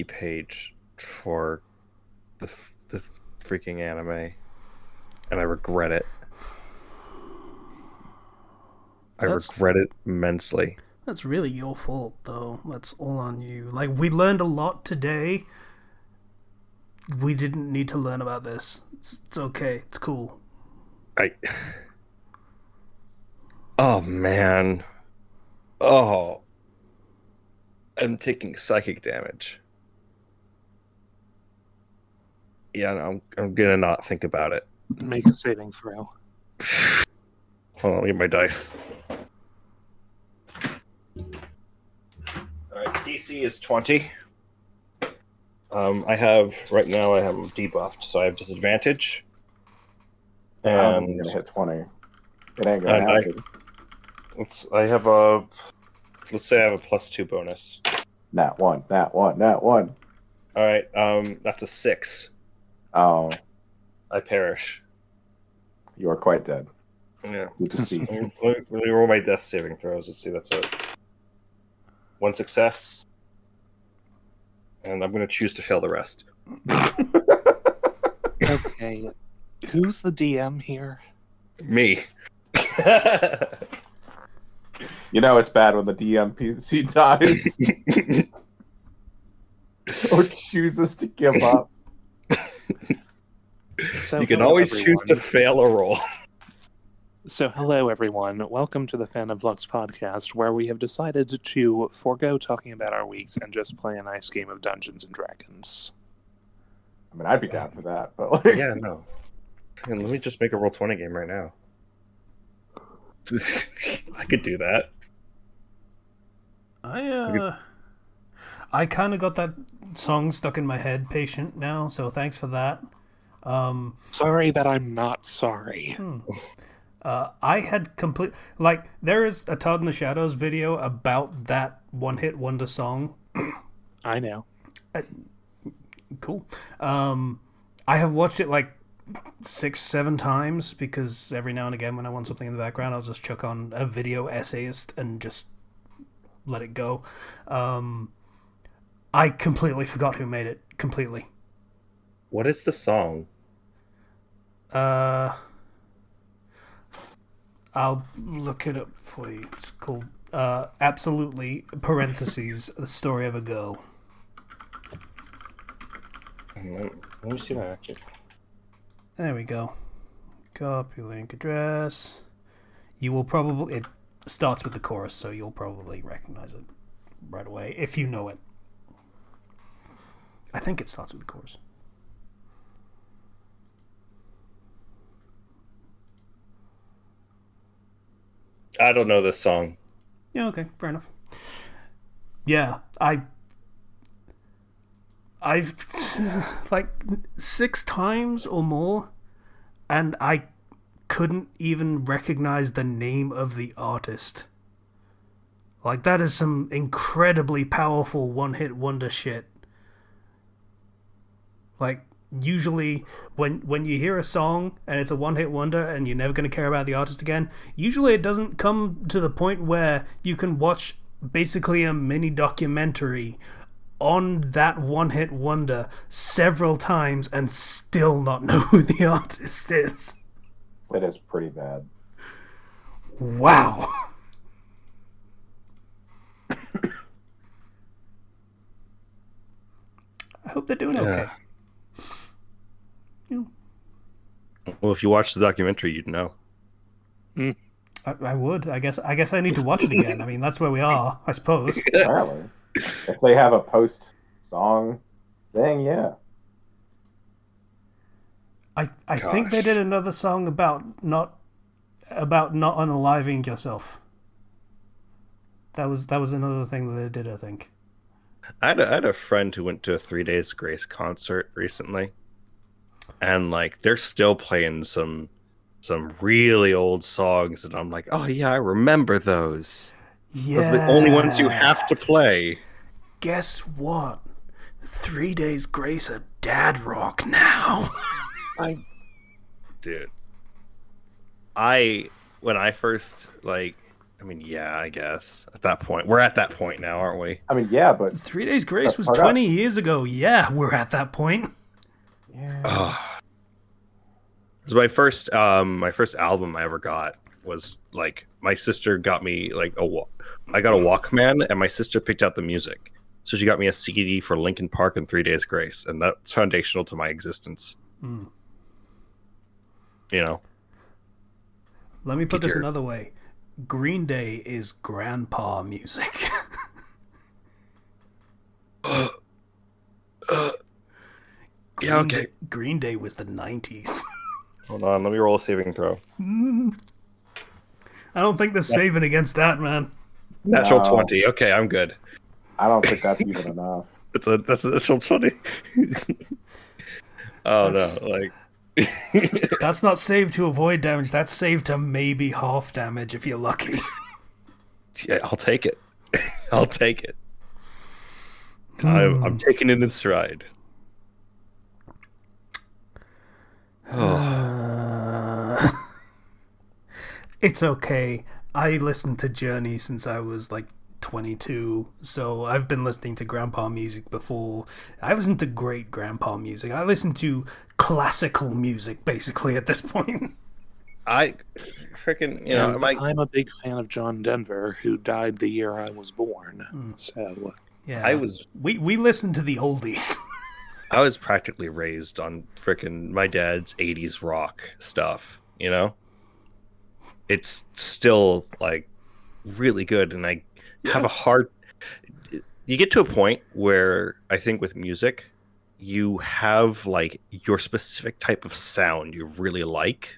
page for this freaking anime, and I regret it. I regret it immensely. That's really your fault, though. That's all on you. Like, we learned a lot today. We didn't need to learn about this. It's okay. It's cool. Oh, man. Oh. I'm taking psychic damage. Yeah, no, I'm gonna not think about it. Make a saving throw. Hold on, let me get my dice. Alright, DC is 20. I have debuffed, so I have disadvantage. I don't think And you're gonna hit 20. It ain't gonna happen. let's say I have a +2 bonus. Nat one. Alright, that's a 6. Oh, I perish. you are quite dead. Yeah. You deceased. Let me roll my death saving throws. Let's see, that's it. 1 success. And I'm going to choose to fail the rest. Okay. Who's the DM here? Me. You know it's bad when the DMPC dies or chooses to give up. So You can hello, always everyone. choose to fail a roll. So hello, everyone. Welcome to the Fandom Flux podcast, where we have decided to forego talking about our weeks and just play a nice game of Dungeons and Dragons. I mean, I'd be down for that, but like, Yeah, no. And let me just make a Roll20 game right now. I could do that. I kind of got that song stuck in my head, Patient, now, so thanks for that. Sorry that I'm not sorry. I had there is a Todd in the Shadows video about that one-hit wonder song. I know. Cool. I have watched it like 6-7 times because every now and again when I want something in the background I'll just chuck on a video essayist and just let it go. I completely forgot who made it. Completely. What is the song? I'll look it up for you. It's called Absolutely, parentheses, The Story of a Girl. Let me see that actually. There we go. Copy link address. You will probably... It starts with the chorus, so you'll probably recognize it right away, if you know it. I think it starts with the chorus. I don't know this song. Yeah, okay, fair enough. Yeah, I've like 6 times or more, and I couldn't even recognize the name of the artist. Like, that is some incredibly powerful one-hit wonder shit. Like, usually when you hear a song and it's a one-hit wonder and you're never going to care about the artist again, usually it doesn't come to the point where you can watch basically a mini documentary on that one-hit wonder several times and still not know who the artist is. it is pretty bad. Wow. I hope they're doing okay. Yeah. Well, if you watch the documentary, you'd know. I would. I guess I need to watch it again. I mean, that's where we are, I suppose. Apparently, if they have a post-song thing, yeah. I think they did another song about not unaliving yourself. That was another thing that they did, I think. I had a friend who went to a 3 Days Grace concert recently, and like they're still playing some really old songs, and I'm like, oh yeah, I remember those. Yeah. Those are the only ones you have to play. Guess what? 3 Days Grace are dad rock now. Dude, when I first like I mean, yeah, I guess at that point we're at that point now, aren't we? I mean, yeah, but 3 Days Grace was part 20 years ago. Yeah, we're at that point. yeah. Oh. It was my first album I ever got was like my sister got me like I got a Walkman and my sister picked out the music. So she got me a CD for Linkin Park and 3 Days Grace, and that's foundational to my existence. Mm. You know. Let me put this another way. Green Day is grandpa music. Yeah, okay. Green Day was the 90s. Hold on, let me roll a saving throw. I don't think they're saving against that, man. Natural No. 20. Okay, I'm good. I don't think that's even enough. That's a natural 20. Oh That's- no, like That's not saved to avoid damage. That's saved to maybe half damage if you're lucky. yeah, I'll take it. I'll take it. I'm taking it in stride. It's okay. I listened to Journey since I was like 22, so I've been listening to grandpa music before. I listen to great grandpa music. I listen to classical music basically at this point. I freaking, you know, And I'm a big fan of John Denver, who died the year I was born. So Yeah, we listen to the oldies. I was practically raised on freaking my dad's 80s rock stuff, you know? It's still like really good, and I have a hard you get to a point where I think with music you have like your specific type of sound you really like,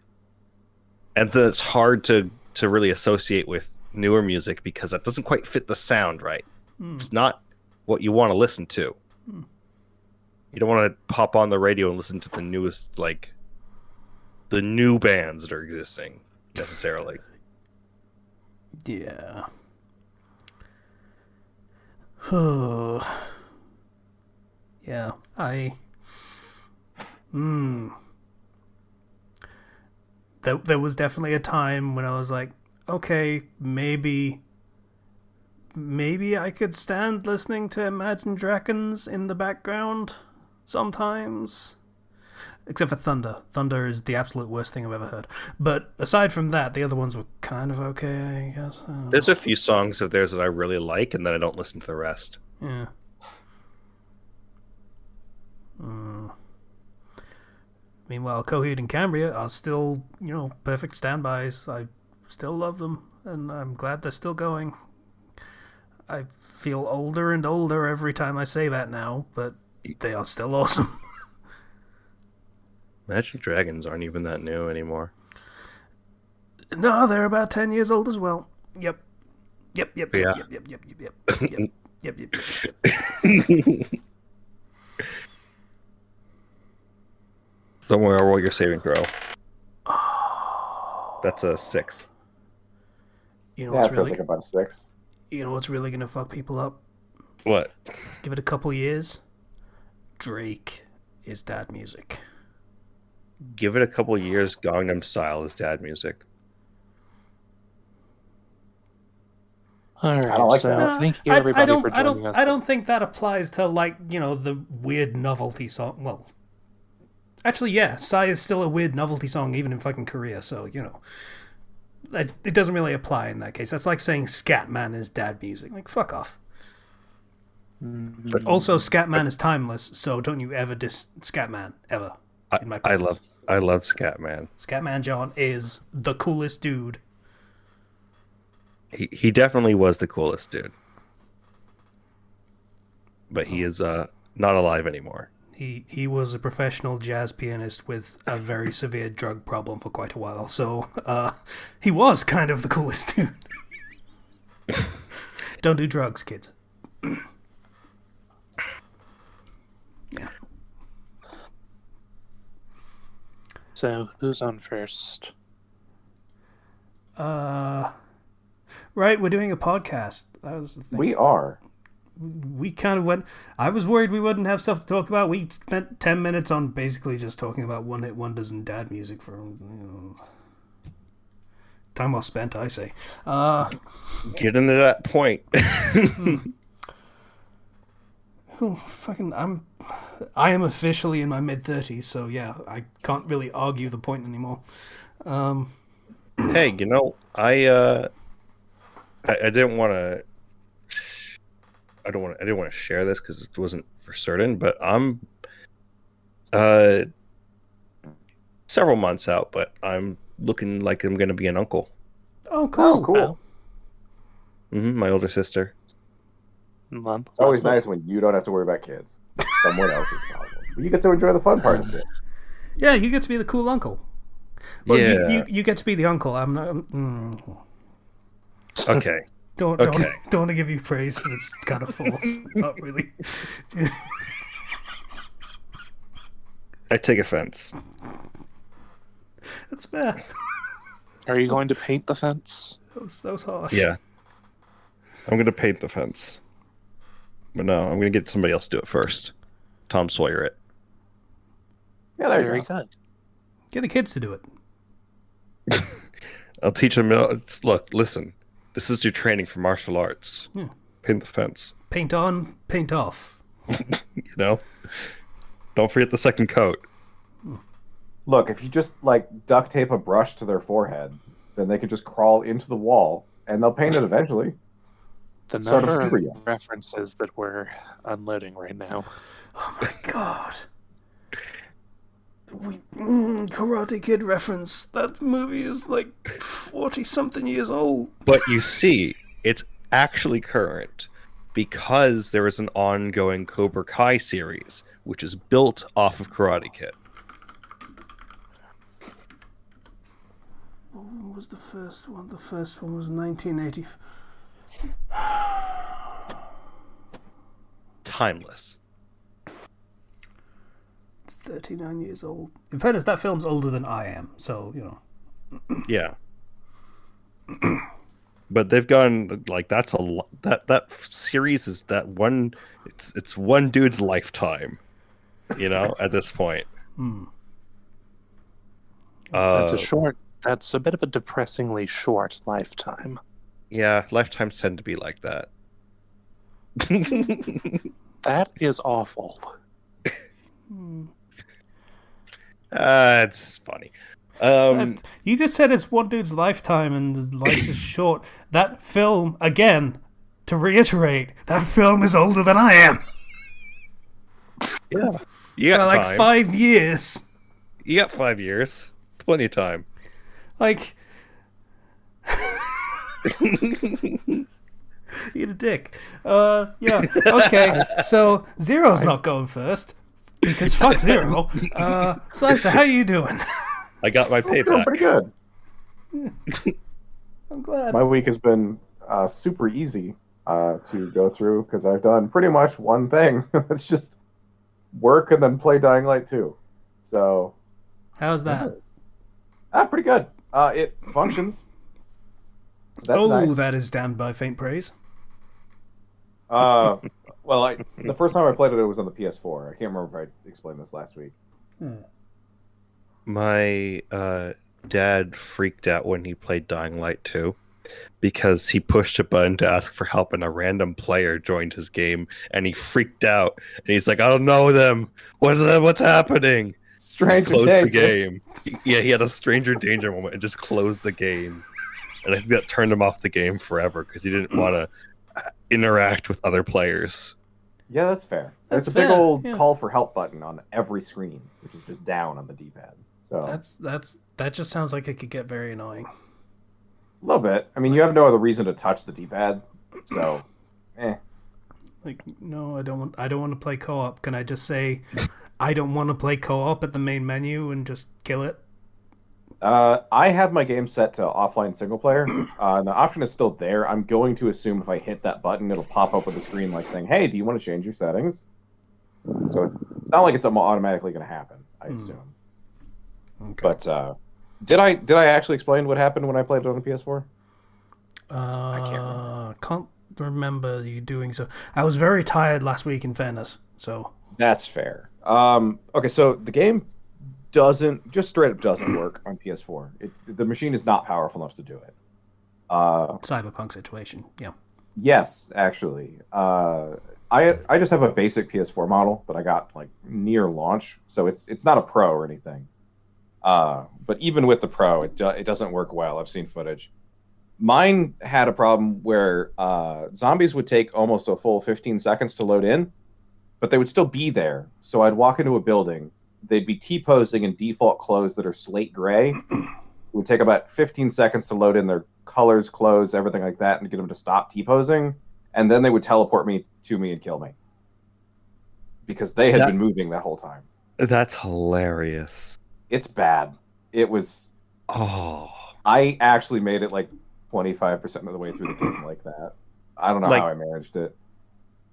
and then it's hard to really associate with newer music because that doesn't quite fit the sound right. It's not what you want to listen to. You don't want to pop on the radio and listen to the newest, like the new bands that are existing necessarily. Yeah. Yeah, there was definitely a time when I was like, okay, maybe I could stand listening to Imagine Dragons in the background sometimes. Except for Thunder. Thunder is the absolute worst thing I've ever heard. But aside from that, the other ones were kind of okay, I guess. I don't know. There's a few songs of theirs that I really like, and then I don't listen to the rest. Yeah. Meanwhile, Coheed and Cambria are still, perfect standbys. I still love them, and I'm glad they're still going. I feel older and older every time I say that now, but they are still awesome. Imagine Dragons aren't even that new anymore. No, they're about 10 years old as well. Yep. Yep. Yeah. Yep. Don't worry, I'll roll your saving throw. That's a 6. You know Yeah, what's it feels really, like about a 6. you know what's really gonna fuck people up? What? Give it a couple years. Drake is dad music. Give it a couple years, Gangnam Style is dad music. all right, I don't like so that. thank you everybody for joining us. I don't think that applies to the weird novelty song. Well, actually, yeah, Psy is still a weird novelty song even in fucking Korea. So it doesn't really apply in that case. That's like saying Scatman is dad music. Like, fuck off. But also, Scatman is timeless. So don't you ever diss Scatman ever in my presence. I love Scatman. Scatman John is the coolest dude. He definitely was the coolest dude. But he is not alive anymore. He was a professional jazz pianist with a very severe drug problem for quite a while, so he was kind of the coolest dude. Don't do drugs, kids. Yeah. So who's on first? Right, we're doing a podcast. That was the thing. We are. We kind of went. I was worried we wouldn't have stuff to talk about. We spent 10 minutes on basically just talking about one-hit wonders and dad music for Time well spent, I say. Getting to that point. Oh, I am officially in my mid-30s, so yeah, I can't really argue the point anymore. Hey, I didn't want to. I didn't want to share this because it wasn't for certain, but I'm several months out, but I'm looking like I'm going to be an uncle. Oh, cool. Oh, cool. My older sister. Lovely. It's always nice when you don't have to worry about kids. Someone else's problem. But you get to enjoy the fun part of it. Yeah, you get to be the cool uncle. Well, Yeah. you get to be the uncle. I'm not. Okay. Don't want to give you praise, but it's kind of false. Not really. I take offense. That's fair. Are you going to paint the fence? That was harsh. Yeah. I'm going to paint the fence. But no, I'm going to get somebody else to do it first. Tom Sawyer it. Yeah, there Very you go. good. Get the kids to do it. I'll teach them. Look, listen. This is your training for martial arts. Yeah. Paint the fence. Paint on, paint off. You know? Don't forget the second coat. Look, if you just like duct tape a brush to their forehead, then they can just crawl into the wall and they'll paint it eventually. The Sort of number super young. of references that we're unloading right now. Oh my god. Karate Kid reference. That movie is like 40-something years old. But you see, it's actually current because there is an ongoing Cobra Kai series, which is built off of Karate Kid. What was the first one? The first one was 1980. Timeless. It's 39 years old. In fairness, that film's older than I am, so, you know. Yeah. But they've gone like that's a lot. That series is that one. It's one dude's lifetime. You know, at this point. That's a bit of a depressingly short lifetime. Yeah, lifetimes tend to be like that. That is awful. It's funny. You just said it's one dude's lifetime and his life is short. That film, again, to reiterate, that film is older than I am. Yeah. You got By like time. 5 years. You got 5 years. Plenty of time. Like... Eat a dick. Yeah. Okay. So Zero's not going first because fuck Zero. Slicer, how you doing? I got my Feeling payback. pretty good. I'm glad. My week has been super easy to go through because I've done pretty much one thing. It's just work and then play Dying Light 2. So, How's that? pretty good. It functions. So that's nice. That is damned by faint praise. Well, the first time I played it, it was on the PS4. I can't remember if I explained this last week. My dad freaked out when he played Dying Light 2 because he pushed a button to ask for help and a random player joined his game and he freaked out and he's like, I don't know them. What's happening? Stranger Closed the danger. game. Yeah, he had a stranger danger moment and just closed the game. And I think that turned him off the game forever because he didn't want to interact with other players. Yeah, that's fair. And That's it's a big fair, old yeah. call for help button on every screen, which is just down on the D-pad. So That just sounds like it could get very annoying. a little bit. I mean, you have no other reason to touch the D-pad, so Like, no, I don't want to play co-op. Can I just say I don't want to play co-op at the main menu and just kill it? I have my game set to offline single player. And the option is still there. I'm going to assume if I hit that button, it'll pop up with a screen like saying, "Hey, do you want to change your settings?" So it's not like it's automatically going to happen. I assume. Okay. But did I actually explain what happened when I played it on the PS4? Can't remember you doing so. I was very tired last week, in fairness. So That's fair. Okay, so the game doesn't just straight up doesn't work on PS4. The machine is not powerful enough to do it. Cyberpunk situation. Yeah. Yes, actually. I just have a basic PS4 model that I got like near launch, so it's not a Pro or anything. But even with the Pro, it doesn't work well. I've seen footage. Mine had a problem where zombies would take almost a full 15 seconds to load in, but they would still be there. So I'd walk into a building, they'd be T-posing in default clothes that are slate gray. It would take about 15 seconds to load in their colors, clothes, everything like that, and get them to stop T-posing, and then they would teleport me and kill me because they had been moving that whole time. That's hilarious. It's bad. It was. Oh, I actually made it like 25% of the way through the game like that. I don't know how I managed it.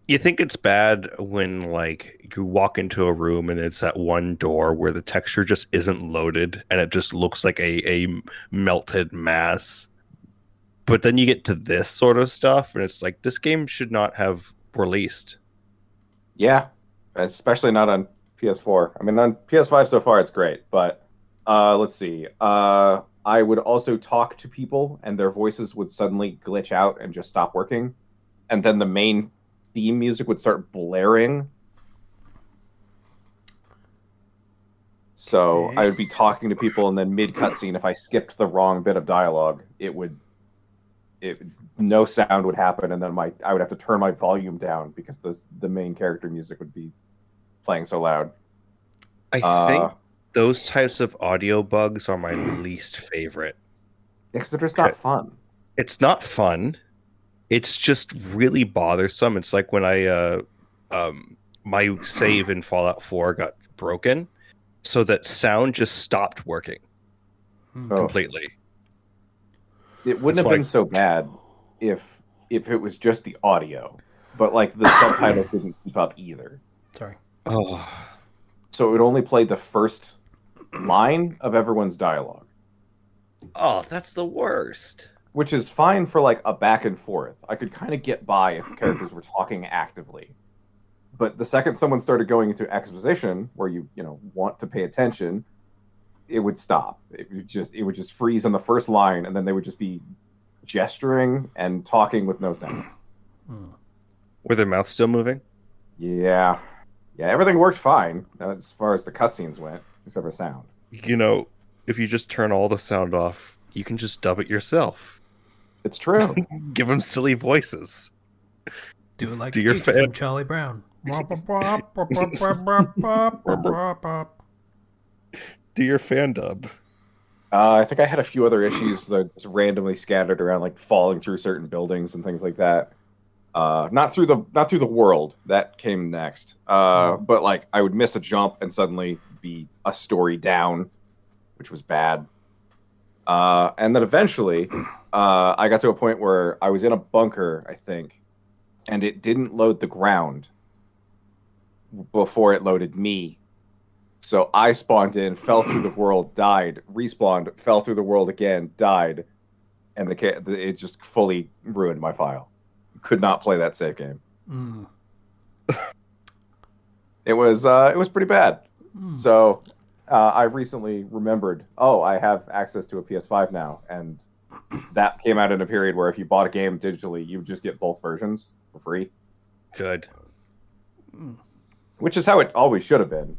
You think it's bad when like you walk into a room and it's that one door where the texture just isn't loaded and it just looks like a melted mass. But then you get to this sort of stuff and it's like this game should not have released. Yeah, especially not on PS4. I mean, on PS5 so far it's great, but let's see. I would also talk to people and their voices would suddenly glitch out and just stop working. And then the main theme music would start blaring. So I would be talking to people and then mid cutscene, if I skipped the wrong bit of dialogue, no sound would happen, and then I would have to turn my volume down because the main character music would be playing so loud. I think those types of audio bugs are my least favorite. Because they're just not fun. It's not fun. It's just really bothersome. It's like when my save in Fallout 4 got broken, so that sound just stopped working completely. It wouldn't have been so bad if it was just the audio, but like the subtitles didn't keep up either. Sorry. Oh. So it would only play the first line of everyone's dialogue. Oh, that's the worst. Which is fine for like a back and forth. I could kind of get by if characters were talking actively. But the second someone started going into exposition, where you want to pay attention, it would stop. It would just freeze on the first line, and then they would just be gesturing and talking with no sound. Were their mouths still moving? Yeah, everything worked fine as far as the cutscenes went, except for sound. If you just turn all the sound off, you can just dub it yourself. It's true. Give them silly voices. Do it like Do your from Charlie Brown. Do your fan dub. I think I had a few other issues that just randomly scattered around, like falling through certain buildings and things like that. Not through the world. That came next. But like I would miss a jump and suddenly be a story down, which was bad. And then eventually, I got to a point where I was in a bunker, I think, and it didn't load the ground before it loaded me. So I spawned in, fell through the world, died, respawned, fell through the world again, died, and it just fully ruined my file. Could not play that save game. It was pretty bad. So I recently remembered, I have access to a PS5 now, and that came out in a period where if you bought a game digitally, you would just get both versions for free. Good. Which is how it always should have been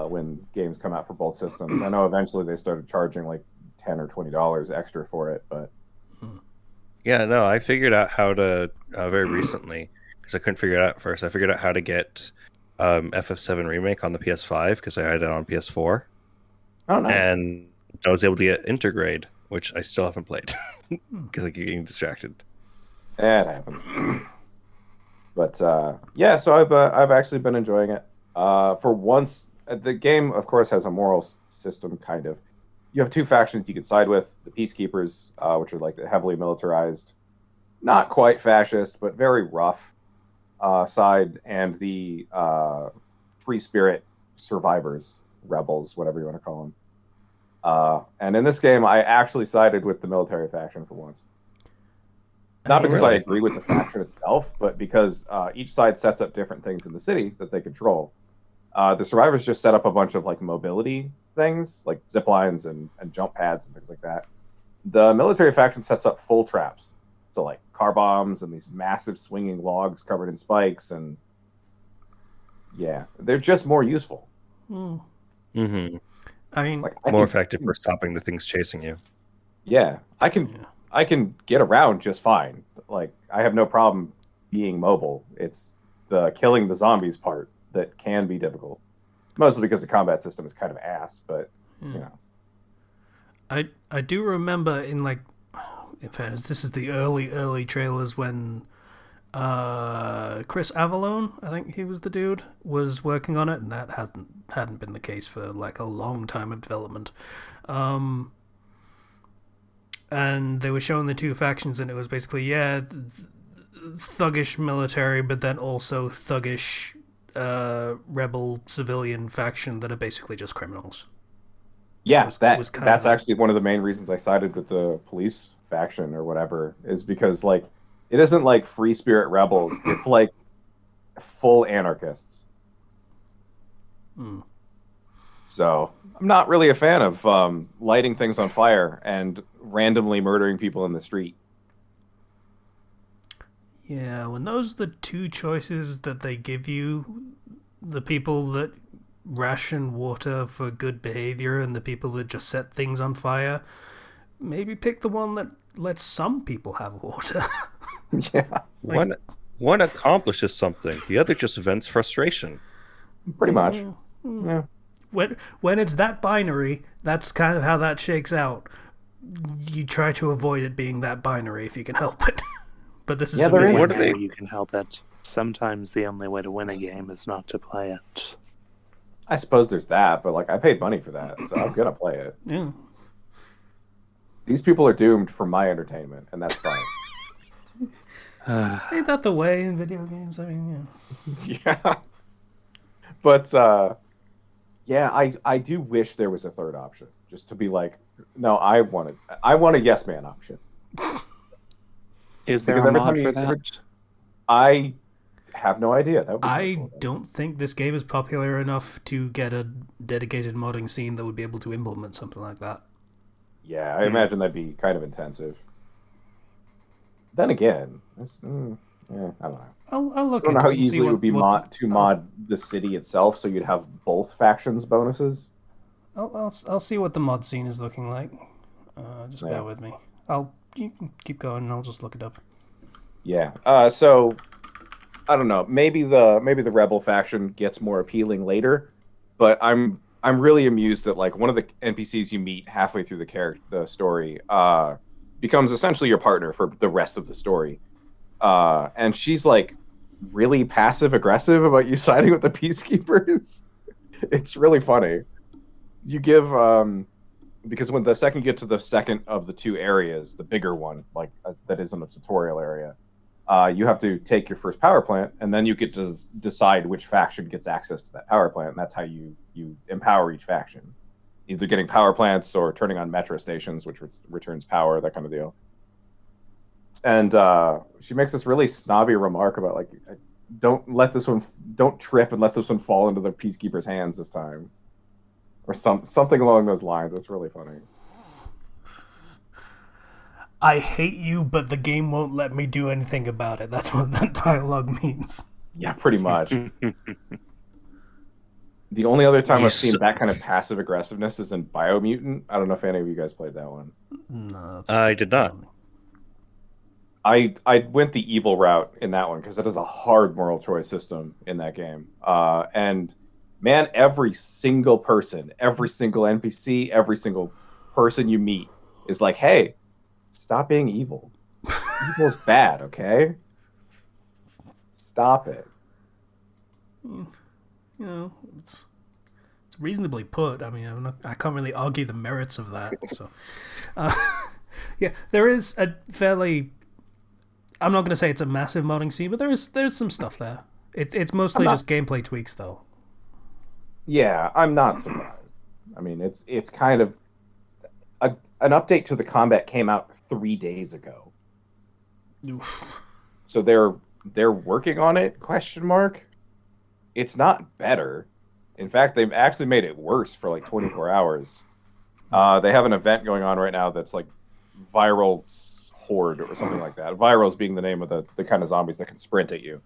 when games come out for both systems. I know eventually they started charging like $10 or $20 extra for it, but... Yeah, no, I figured out how to, very recently, because I couldn't figure it out at first, I figured out how to get FF7 Remake on the PS5, because I had it on PS4. Oh, nice. And I was able to get Intergrade, which I still haven't played, because I keep getting distracted. Yeah, it happens. But, so I've actually been enjoying it. For once, the game, of course, has a moral system, kind of. You have two factions you can side with, the Peacekeepers, which are like the heavily militarized, not quite fascist, but very rough side, and the Free Spirit survivors, rebels, whatever you want to call them. And in this game, I actually sided with the military faction for once. Not because I agree with the faction itself, but because each side sets up different things in the city that they control. The survivors just set up a bunch of like mobility things like zip lines and jump pads and things like that. The military faction sets up full traps, so like car bombs and these massive swinging logs covered in spikes, and yeah, they're just more useful. Mm-hmm. I mean, Like More effective for stopping the things chasing you. yeah, I can get around just fine. Like I have no problem being mobile. It's the killing the zombies part that can be difficult, mostly because the combat system is kind of ass. But you know, I do remember in like, in fairness, this is the early trailers when Chris Avallone, I think he was the dude, was working on it, and that hadn't been the case for like a long time of development. And they were showing the two factions, and it was basically thuggish military, but then also thuggish rebel civilian faction that are basically just criminals. yeah, that's actually one of the main reasons I sided with the police faction or whatever, is because like it isn't like free spirit rebels. It's like full anarchists. So I'm not really a fan of lighting things on fire and randomly murdering people in the street. Yeah, when those are the two choices that they give you, the people that ration water for good behavior and the people that just set things on fire, maybe pick the one that lets some people have water. Yeah, One accomplishes something, the other just vents frustration. pretty much. Yeah. When it's that binary, that's kind of how that shakes out. You try to avoid it being that binary if you can help it. But this is Yeah, there is. What are they? You can help it. Sometimes the only way to win a game is not to play it. I suppose there's that, but like I paid money for that, so I'm gonna play it. Yeah. These people are doomed for my entertainment, and that's fine. Ain't that the way in video games? I mean, yeah. Yeah. But yeah, I do wish there was a third option, just to be like, no, I want a yes man option. Is there Because a every mod time for you- that? I have no idea. That would be I pretty cool. don't think this game is popular enough to get a dedicated modding scene that would be able to implement something like that. Yeah, I imagine that'd be kind of intensive. Then again, I don't know. I'll look I don't know into how it and see easily it would be what to mod the city itself, so you'd have both factions bonuses. I'll see what the mod scene is looking like. Just Yeah. bear with me. You can keep going, and I'll just look it up. Yeah. So I don't know. Maybe the rebel faction gets more appealing later, but I'm really amused that like one of the NPCs you meet halfway through the story becomes essentially your partner for the rest of the story, and she's like really passive aggressive about you siding with the peacekeepers. It's really funny. You give because when the second you get to the second of the two areas, the bigger one, like that isn't a tutorial area, you have to take your first power plant, and then you get to decide which faction gets access to that power plant, and that's how you empower each faction, either getting power plants or turning on metro stations, which returns power, that kind of deal. And she makes this really snobby remark about like, don't trip and let this one fall into the peacekeeper's hands this time. Or something along those lines. It's really funny. I hate you, but the game won't let me do anything about it. That's what that dialogue means. Yeah, pretty much. The only other time I've seen So- that kind of passive aggressiveness is in Biomutant. I don't know if any of you guys played that one. No, I did not. I went the evil route in that one because it is a hard moral choice system in that game. And man, every single person, every single NPC, every single person you meet is like, hey, stop being evil. Evil's bad, okay? Stop it. You know, it's reasonably put. I mean, I can't really argue the merits of that. So, yeah, there is a fairly. I'm not going to say it's a massive modding scene, but there's some stuff there. It's mostly just gameplay tweaks, though. Yeah, I'm not surprised. I mean, it's kind of an update to the combat came out 3 days ago, Oof. so they're working on it? Question mark. It's not better. In fact, they've actually made it worse for like 24 hours. They have an event going on right now that's like viral horde or something like that. Virals being the name of the kind of zombies that can sprint at you.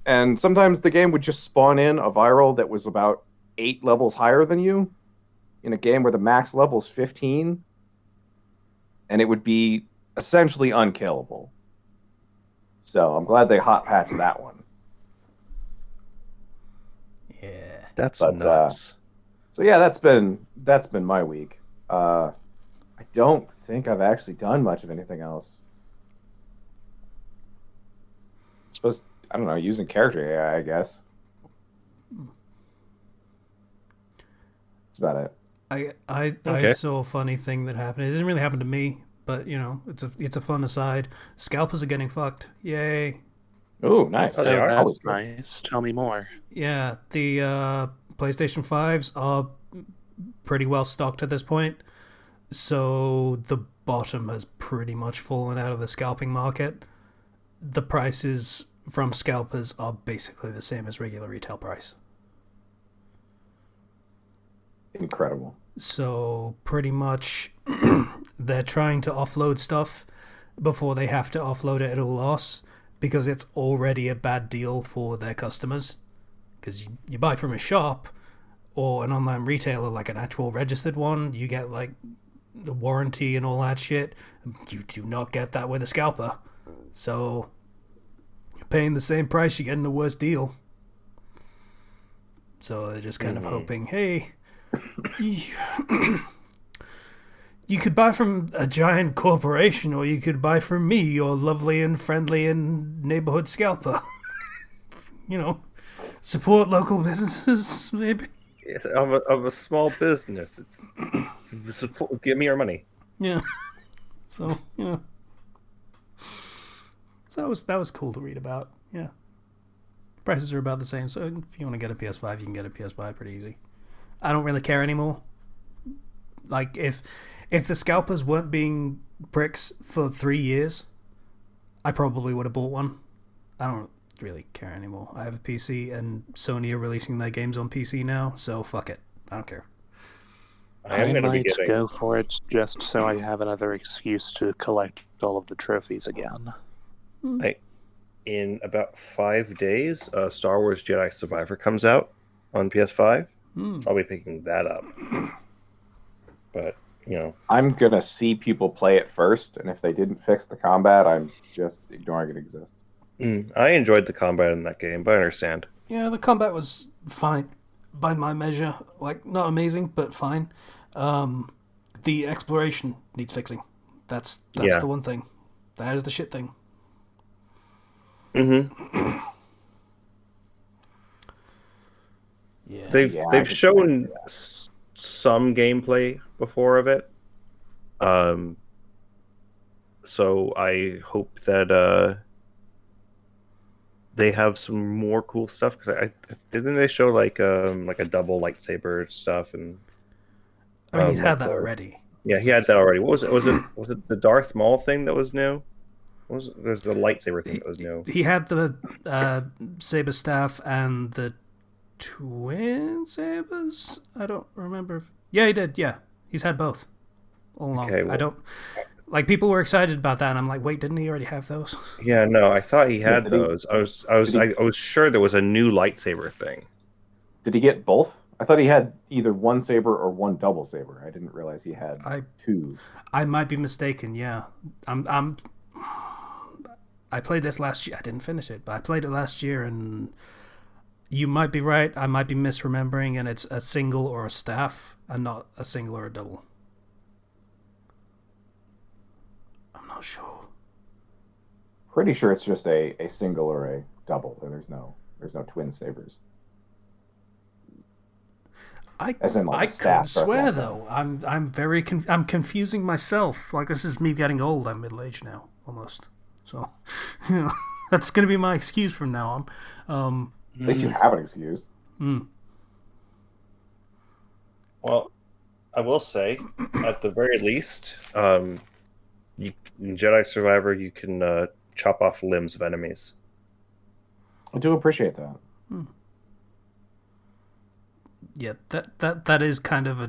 And sometimes the game would just spawn in a viral that was about 8 levels higher than you in a game where the max level is 15, and it would be essentially unkillable. So I'm glad they hot patched that one. Yeah. That's But, nuts. So yeah, that's been my week. I don't think I've actually done much of anything else. I don't know, using character AI, I guess. That's about it. I Okay. saw a funny thing that happened. It didn't really happen to me, but you know, it's a fun aside. Scalpers are getting fucked. Yay! Oh, nice. Oh, they Oh, are? that's Always good. nice. Tell me more. Yeah, the PlayStation 5s are pretty well stocked at this point, so the bottom has pretty much fallen out of the scalping market. The prices from scalpers are basically the same as regular retail price. Incredible. So pretty much they're trying to offload stuff before they have to offload it at a loss because it's already a bad deal for their customers. Because you buy from a shop or an online retailer, like an actual registered one, you get like the warranty and all that shit. You do not get that with a scalper. So you're paying the same price, you're getting the worst deal. So they're just kind of hoping, hey, you could buy from a giant corporation, or you could buy from me, your lovely and friendly and neighborhood scalper. You know, support local businesses, maybe. Yes, of a small business. Give me your money. Yeah. So you know, so that was cool to read about. Yeah, prices are about the same. So if you want to get a PS5, you can get a PS5 pretty easy. I don't really care anymore. Like if the scalpers weren't being pricks for 3 years, I probably would have bought one. I don't really care anymore. I have a PC, and Sony are releasing their games on PC now, so fuck it. I don't care. I am I going to be might getting. go for it just so I have another excuse to collect all of the trophies again. In about 5 days, Star Wars Jedi Survivor comes out on PS5. I'll be picking that up. But, you know. I'm gonna see people play it first, and if they didn't fix the combat, I'm just ignoring it exists. I enjoyed the combat in that game, but I understand. Yeah, the combat was fine by my measure. Like, not amazing, but fine. The exploration needs fixing. That's Yeah. the one thing. That is the shit thing. Mm-hmm. Yeah. They've Yeah, I they've could shown see some gameplay before of it. So I hope that they have some more cool stuff, because I didn't they show like a double lightsaber stuff, and I mean, he's like had that already. yeah, he had that already. What was it? Was it the Darth Maul thing that was new? What was it? There's the lightsaber thing that was new. He had the saber staff and the twin sabers. I don't remember. Yeah, he did. Yeah, he's had both all along. Okay, well, I don't like people were excited about that, and I'm like, wait, didn't he already have those? yeah, no, I thought he had did he- those. I did he- was sure there was a new lightsaber thing. Did he get both? I thought he had either one saber or one double saber. I didn't realize he had two. I might be mistaken. Yeah, I'm. I played this last year. I didn't finish it, but I played it last year, and you might be right. I might be misremembering, and it's a single or a staff, and not a single or a double. I'm not sure. Pretty sure it's just a single or a double. And there's no twin sabers. As in, like, I a staff could swear or though. I'm very I'm confusing myself. Like, this is me getting old. I'm middle aged now, almost. So, you know, that's gonna be my excuse from now on. At least you have an excuse. Well, I will say, at the very least, you in Jedi Survivor you can chop off limbs of enemies. I do appreciate that. Yeah, that is kind of a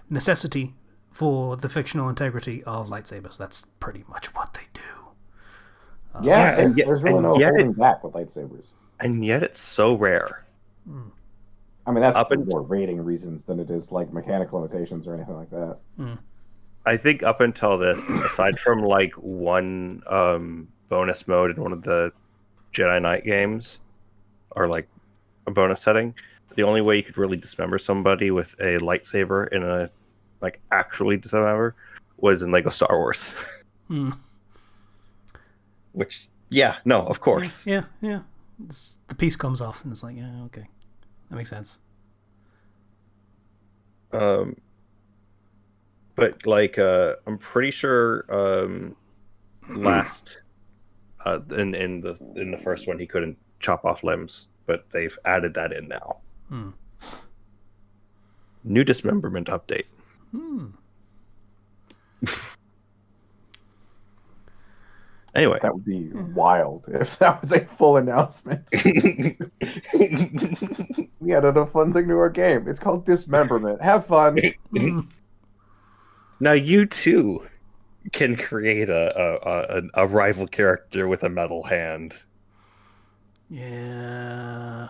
necessity for the fictional integrity of lightsabers. That's pretty much what they do. Yeah, and yet, there's really no holding back with lightsabers. and yet it's so rare. I mean, that's Up for and more rating reasons than it is like mechanical limitations or anything like that. I think up until this, aside from like one bonus mode in one of the Jedi Knight games, or like a bonus setting, the only way you could really dismember somebody with a lightsaber in a like actually dismember was in Lego Star Wars. Which, yeah, no, of course. Yeah. The piece comes off, and it's like, yeah, okay, that makes sense. But like, I'm pretty sure last in the first one he couldn't chop off limbs, but they've added that in now. New dismemberment update. Anyway, That would be wild if that was a full announcement. We added a fun thing to our game. It's called Dismemberment. Have fun. now you too can create a rival character with a metal hand. Yeah.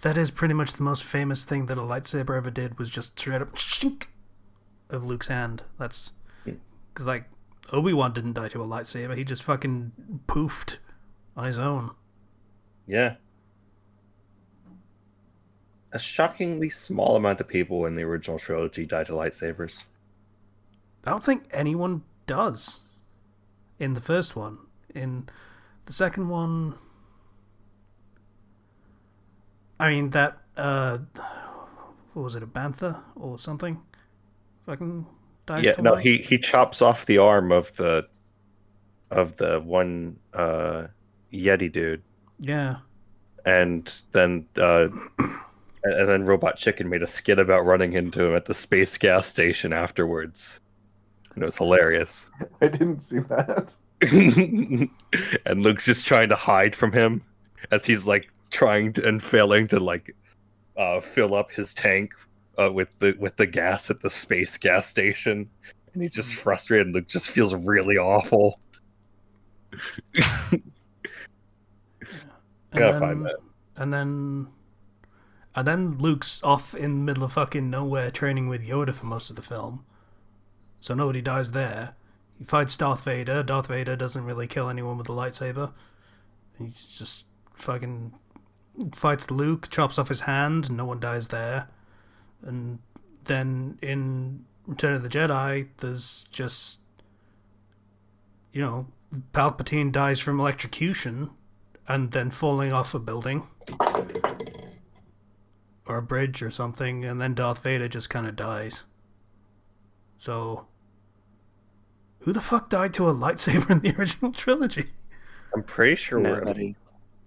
That is pretty much the most famous thing that a lightsaber ever did, was just straight up shink of Luke's hand. That's because, like, Obi-Wan didn't die to a lightsaber. He just fucking poofed on his own. Yeah. A shockingly small amount of people in the original trilogy died to lightsabers. I don't think anyone does in the first one. In the second one, I mean, that, what was it, a bantha or something? Fucking dies Yeah, to no, one? he chops off the arm of the one Yeti dude, Yeah. and then Robot Chicken made a skit about running into him at the space gas station afterwards. And it was hilarious. I didn't see that. And Luke's just trying to hide from him as he's like trying to and failing to like fill up his tank with the gas at the space gas station, and he's just frustrated. Luke just feels really awful. Gotta find that. And then Luke's off in the middle of fucking nowhere training with Yoda for most of the film. So nobody dies there. He fights Darth Vader. Darth Vader doesn't really kill anyone with a lightsaber. He's just fucking fights Luke, chops off his hand, no one dies there. And then in Return of the Jedi, there's just, you know, Palpatine dies from electrocution and then falling off a building or a bridge or something, and then Darth Vader just kind of dies. So, who the fuck died to a lightsaber in the original trilogy? I'm pretty sure Nobody.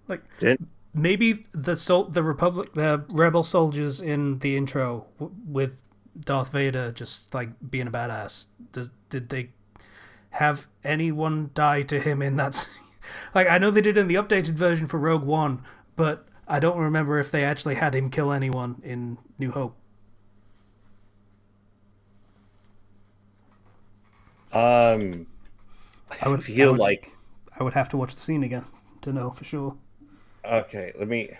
Like, Didn't maybe the rebel soldiers in the intro with Darth Vader just like being a badass. Did they have anyone die to him in that scene? Like, I know they did in the updated version for Rogue One, but I don't remember if they actually had him kill anyone in New Hope. I feel like I would have to watch the scene again to know for sure. okay. Let me.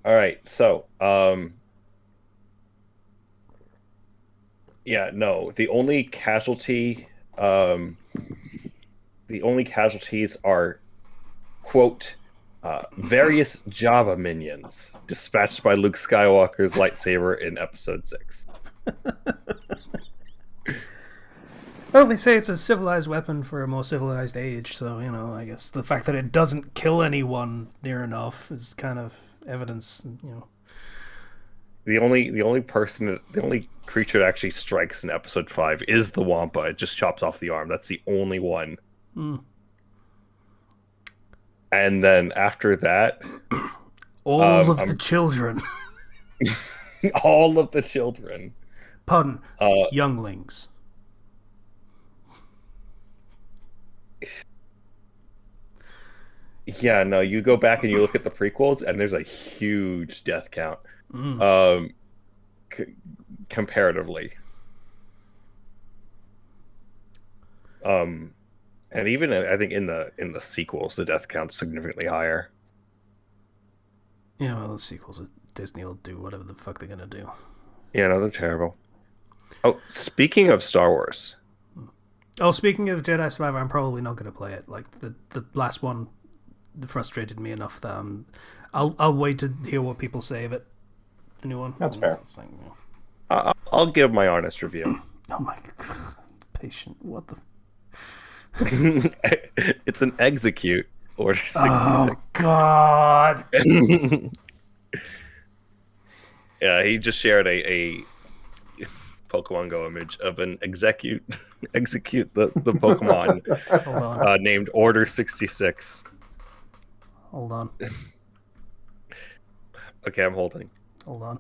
All right, so yeah, no. The only casualties are quote various Java minions dispatched by Luke Skywalker's lightsaber in Episode 6. Well, they say it's a civilized weapon for a more civilized age, so, you know, I guess the fact that it doesn't kill anyone near enough is kind of evidence, you know. The only creature that actually strikes in Episode 5 is the Wampa. It just chops off the arm. That's the only one. And then after that, all of the children. all of the children. Pardon, younglings. Yeah, no, you go back and you look at the prequels, and there's a huge death count, Mm. um, c- comparatively. And even I think in the sequels, the death count's significantly higher. Yeah, well, the sequels, Disney will do whatever the fuck they're gonna do. Yeah, no, they're terrible. Oh, speaking of Star Wars, Oh, speaking of Jedi Survivor, I'm probably not gonna play it. Like the last one frustrated me enough that I'll wait to hear what people say of it. The new one. That's fair. It's like, I'll give my honest review. oh my god, patient. What the? It's an execute Order 66. Oh god. Yeah, he just shared a Pokemon Go image of an execute the Pokemon Hold on. named Order 66. Hold on. Okay, I'm holding. Hold on.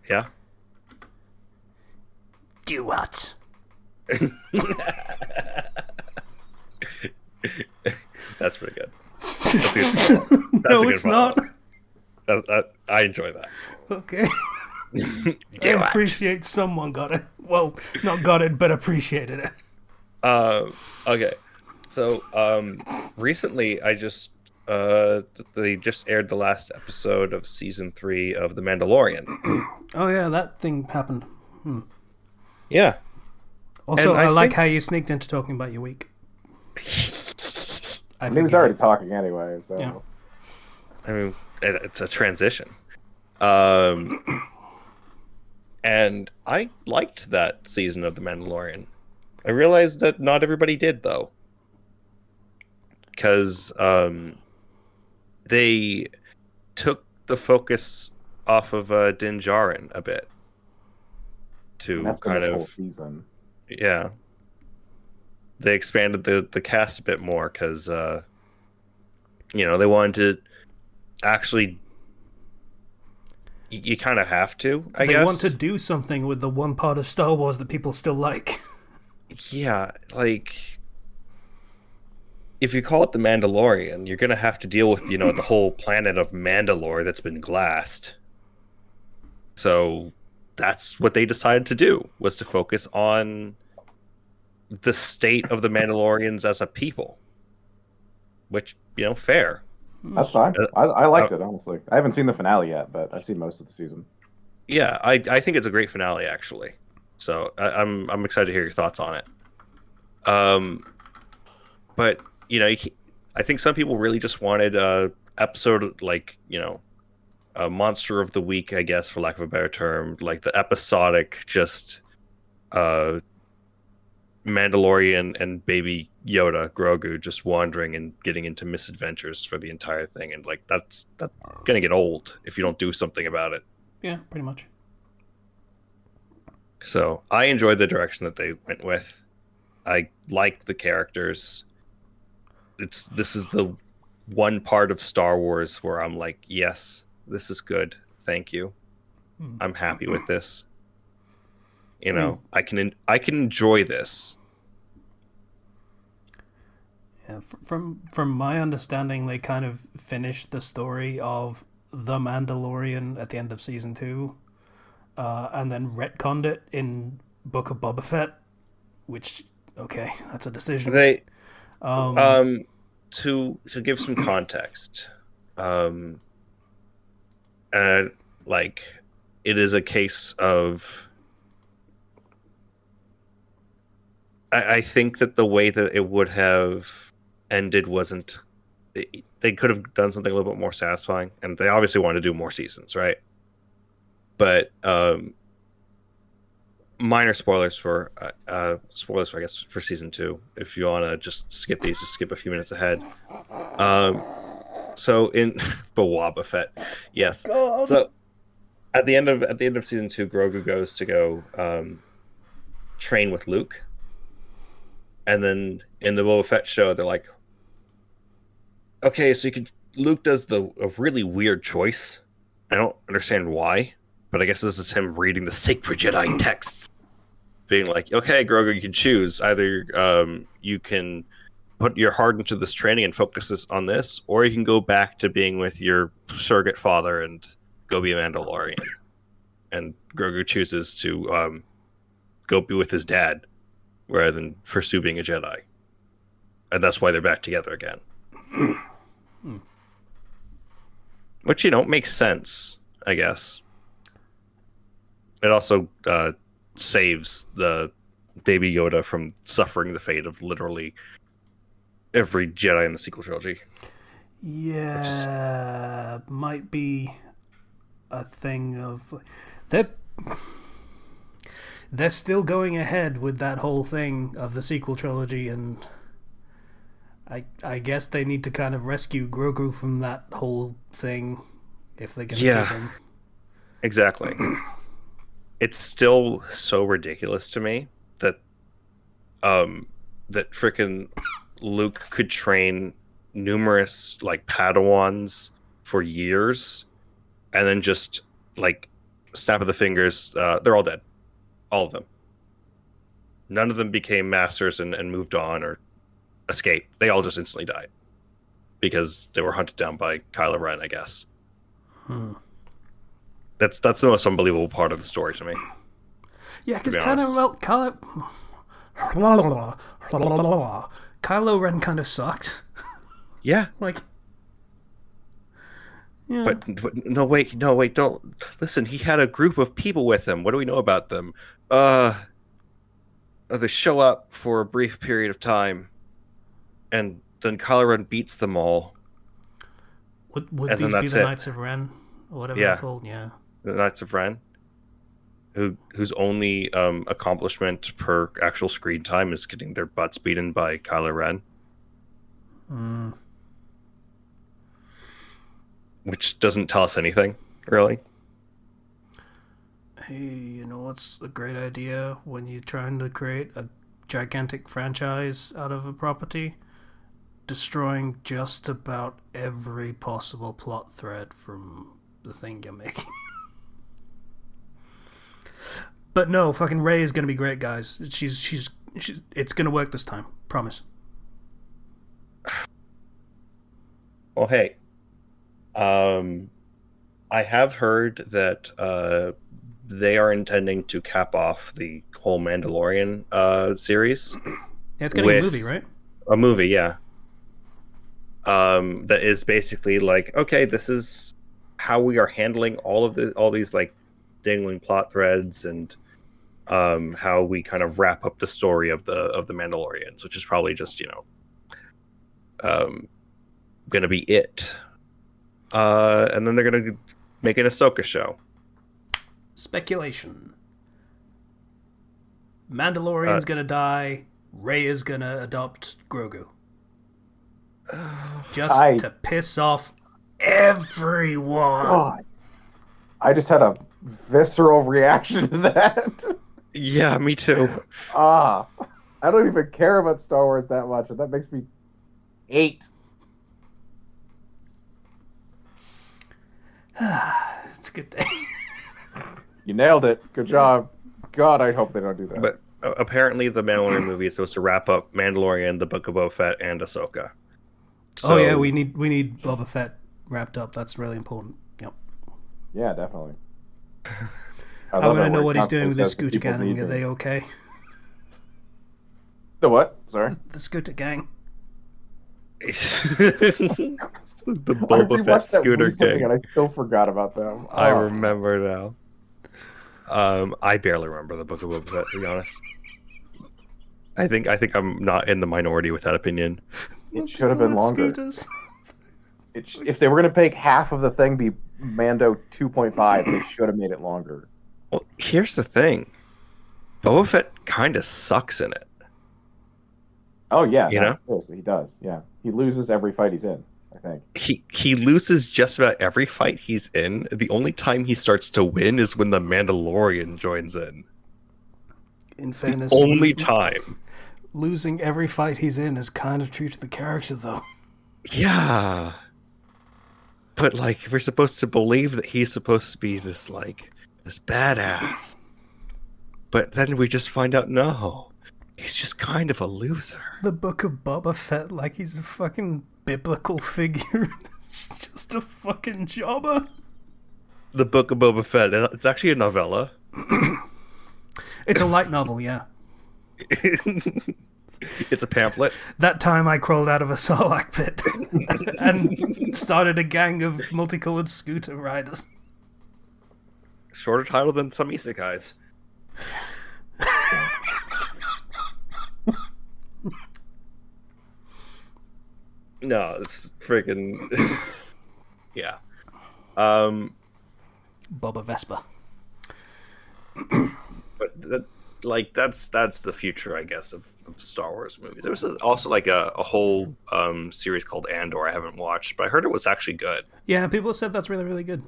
Yeah. Do what? That's pretty good. That's a good follow-up. That's No, a good it's not. I enjoy that. Okay. I Do it. appreciate someone got it. Well, not got it, but appreciated it. Okay. So recently they just aired the last episode of season 3 of The Mandalorian. Oh yeah, that thing happened. Yeah. Also, And I like think- how you sneaked into talking about your week. I And he was figured already it. talking anyway, so Yeah. I mean, it's a transition. And I liked that season of The Mandalorian. I realized that not everybody did, though. Because they took the focus off of Din Djarin a bit. To and that's been kind this whole of, season. yeah. They expanded the cast a bit more because, they wanted to actually... You kind of have to, I guess. They want to do something with the one part of Star Wars that people still like. Yeah, like if you call it the Mandalorian, you're gonna have to deal with, the whole planet of Mandalore that's been glassed. So that's what they decided to do, was to focus on the state of the Mandalorians as a people. Which, fair. That's fine. I liked it, honestly. I haven't seen the finale yet, but I've seen most of the season. Yeah, I think it's a great finale, actually. So I'm excited to hear your thoughts on it. But I think some people really just wanted a episode like a monster of the week, I guess, for lack of a better term, like the episodic, just Mandalorian and baby Yoda Grogu just wandering and getting into misadventures for the entire thing, and like that's gonna get old if you don't do something about it. Yeah, pretty much. So I enjoyed the direction that they went with. I like the characters. This is the one part of Star Wars where I'm like, yes, this is good. Thank you. I'm happy with this. I can enjoy this. Yeah, from my understanding, they kind of finished the story of the Mandalorian at the end of season 2, and then retconned it in Book of Boba Fett. Which, okay, that's a decision. They Um, to give some context, like it is a case of I think that the way that it would have ended wasn't. They could have done something a little bit more satisfying, and they obviously wanted to do more seasons, right? But minor spoilers for I guess for season 2. If you want to just skip these, just skip a few minutes ahead. So in Boba Fett, yes. God. So at the end of season 2, Grogu goes to go train with Luke, and then in the Boba Fett show, they're like, okay, so Luke does a really weird choice. I don't understand why, but I guess this is him reading the sacred Jedi texts, being like, okay, Grogu, you can choose either you can put your heart into this training and focus on this, or you can go back to being with your surrogate father and go be a Mandalorian. And Grogu chooses to go be with his dad rather than pursue being a Jedi. And that's why they're back together again. Which, makes sense, I guess. It also saves the Baby Yoda from suffering the fate of literally every Jedi in the sequel trilogy. Yeah, might be a thing of... They're still going ahead with that whole thing of the sequel trilogy, and I guess they need to kind of rescue Grogu from that whole thing if they're going to keep him. Exactly. It's still so ridiculous to me that that frickin' Luke could train numerous like Padawans for years, and then just like snap of the fingers, they're all dead, all of them. None of them became masters and moved on or escaped. They all just instantly died because they were hunted down by Kylo Ren, I guess. That's the most unbelievable part of the story to me. Yeah, because Kylo Ren kind of sucked. Yeah. Like, yeah. But no, wait, don't listen. He had a group of people with him. What do we know about them? They show up for a brief period of time, and then Kylo Ren beats them all. Would these be the Knights of Ren or whatever they're called? Yeah, the Knights of Ren, whose only accomplishment per actual screen time is getting their butts beaten by Kylo Ren. Which doesn't tell us anything, really. Hey, you know what's a great idea when you're trying to create a gigantic franchise out of a property? Destroying just about every possible plot thread from the thing you're making. But no, fucking Rey is gonna be great, guys. She's it's gonna work this time. Promise. Well, hey. I have heard that they are intending to cap off the whole Mandalorian series. Yeah, it's getting a movie, right? A movie, yeah. That is basically like, okay, this is how we are handling all these like dangling plot threads and how we kind of wrap up the story of the Mandalorians, which is probably just gonna be it. And then they're gonna make an Ahsoka show. Speculation. Mandalorian's gonna die. Rey is gonna adopt Grogu. Just to piss off everyone. God. I just had a visceral reaction to that. Yeah, me too. I don't even care about Star Wars that much, and that makes me hate. It's a good day. You nailed it. Good job. God, I hope they don't do that. But apparently the Mandalorian movie is supposed to wrap up Mandalorian, the Book of Boba Fett, and Ahsoka. So... Oh yeah, we need Boba Fett wrapped up. That's really important. Yep. Yeah, definitely. I want to know what he's doing with his Scooter Gang. Are they okay? The what? Sorry? The Scooter Gang. The Boba Fett Scooter Gang. And I still forgot about them. I remember now. I barely remember the Book of Boba Fett, to be honest. I think I'm not in the minority with that opinion. It should have been longer. If they were going to make half of the thing be Mando 2.5, they should have made it longer. Well, here's the thing. Boba Fett kind of sucks in it. Oh, yeah. You know? He does, yeah. He loses every fight he's in, I think. He loses just about every fight he's in. The only time he starts to win is when the Mandalorian joins in. In fairness, the only time. Losing every fight he's in is kind of true to the character, though. Yeah. But, like, we're supposed to believe that he's supposed to be this, like, this badass. But then we just find out, no. he's just kind of a loser. The Book of Boba Fett, like he's a fucking biblical figure. Just a fucking jobber. The Book of Boba Fett. It's actually a novella. It's a light novel, yeah. It's a pamphlet. That time I crawled out of a Sarlacc pit and started a gang of multicolored scooter riders. Shorter title than some isekais. No, it's freaking yeah. Boba Vespa. But that's the future, I guess, of Star Wars movies. There was also like a whole series called Andor I haven't watched, but I heard it was actually good. Yeah, people said that's really, really good.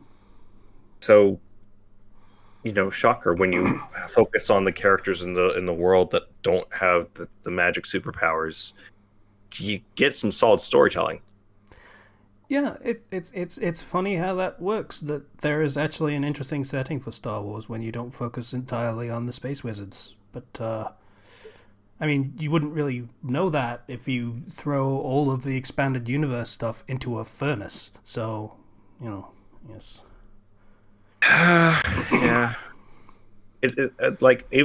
So, shocker, when you focus on the characters in the world that don't have the magic superpowers, you get some solid storytelling. Yeah, it's funny how that works, that there is actually an interesting setting for Star Wars when you don't focus entirely on the space wizards. But, I mean, you wouldn't really know that if you throw all of the expanded universe stuff into a furnace. So, yes. Yeah. Like I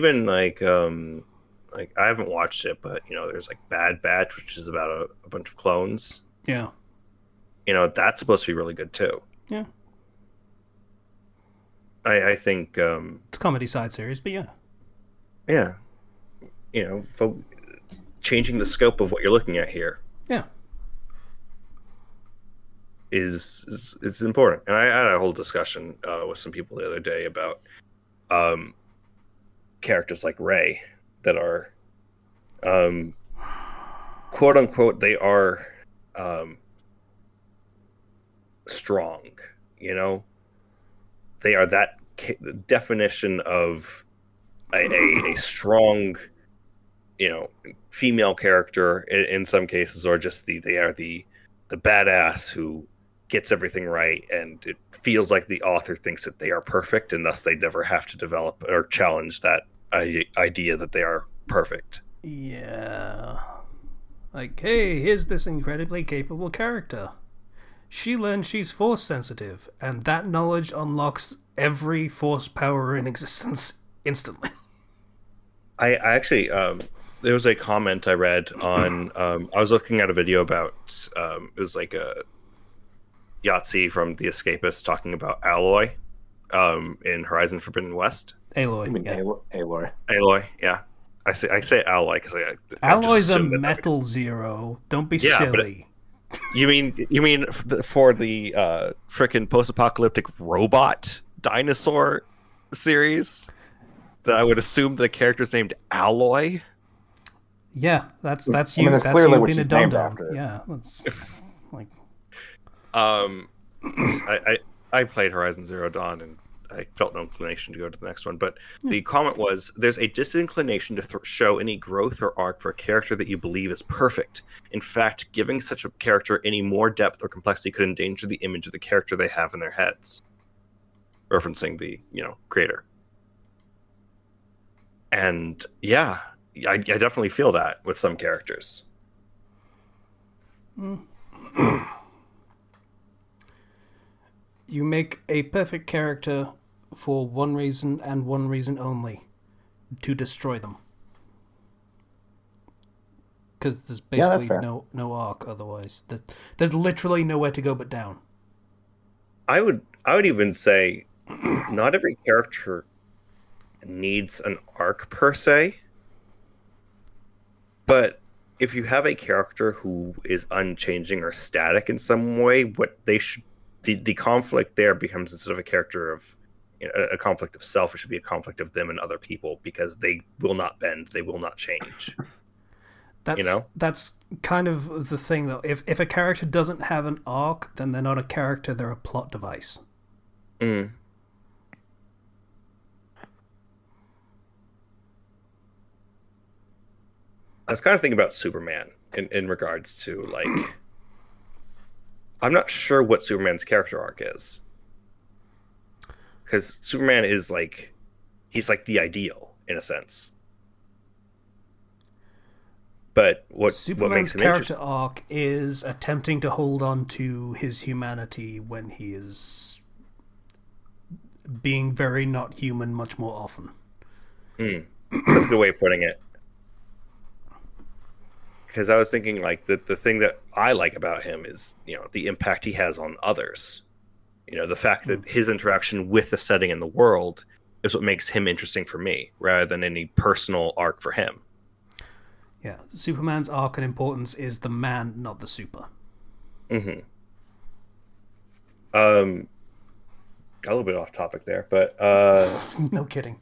haven't watched it, but there's like Bad Batch, which is about a bunch of clones. Yeah. That's supposed to be really good too. Yeah. I think it's a comedy side series, but yeah. Yeah. Changing the scope of what you're looking at here. Yeah. Is important. And I had a whole discussion with some people the other day about characters like Rey that are quote unquote they are strong. They are that definition of a strong female character in some cases, or just they are the badass who gets everything right, and it feels like the author thinks that they are perfect, and thus they never have to develop or challenge that idea that they are perfect. Yeah. Like, hey, here's this incredibly capable character. She learns she's force sensitive, and that knowledge unlocks every force power in existence instantly. I actually there was a comment I read on I was looking at a video about it was like a Yahtzee from The Escapist talking about Alloy in Horizon Forbidden West. Aloy. I mean, Yeah. Aloy. Alloy, yeah. I say Alloy because I Alloy's just a assume that metal zero. Don't be Yeah, but silly. You mean for the frickin' post-apocalyptic robot dinosaur series that I would assume the character's named Alloy? Yeah, that's I you. mean, that's That's clearly you what being a she's named dum-dum. after. Yeah, that's like I played Horizon Zero Dawn and I felt no inclination to go to the next one, but the comment was, there's a disinclination to show any growth or arc for a character that you believe is perfect. In fact, giving such a character any more depth or complexity could endanger the image of the character they have in their heads. Referencing the, creator. And yeah, I definitely feel that with some characters. you make a perfect character for one reason and one reason only: to destroy them. Because there's basically no arc otherwise. There's literally nowhere to go but down. I would even say not every character needs an arc per se, but if you have a character who is unchanging or static in some way, what they should the conflict there becomes, instead of a character of a conflict of self, it should be a conflict of them and other people, because they will not bend, they will not change. That's kind of the thing, though. If a character doesn't have an arc, then they're not a character, they're a plot device. Mm. I was kind of thinking about Superman in regards to, like, I'm not sure what Superman's character arc is. Because Superman is, like, he's like the ideal, in a sense. But what Superman's makes him character interesting? arc is attempting to hold on to his humanity when he is being very not human much more often. That's a good way of putting it. Because I was thinking like the thing that I like about him is, the impact he has on others. The fact that his interaction with the setting and the world is what makes him interesting for me, rather than any personal arc for him. Yeah, Superman's arc and importance is the man, not the super. Hmm. A little bit off topic there, but No kidding.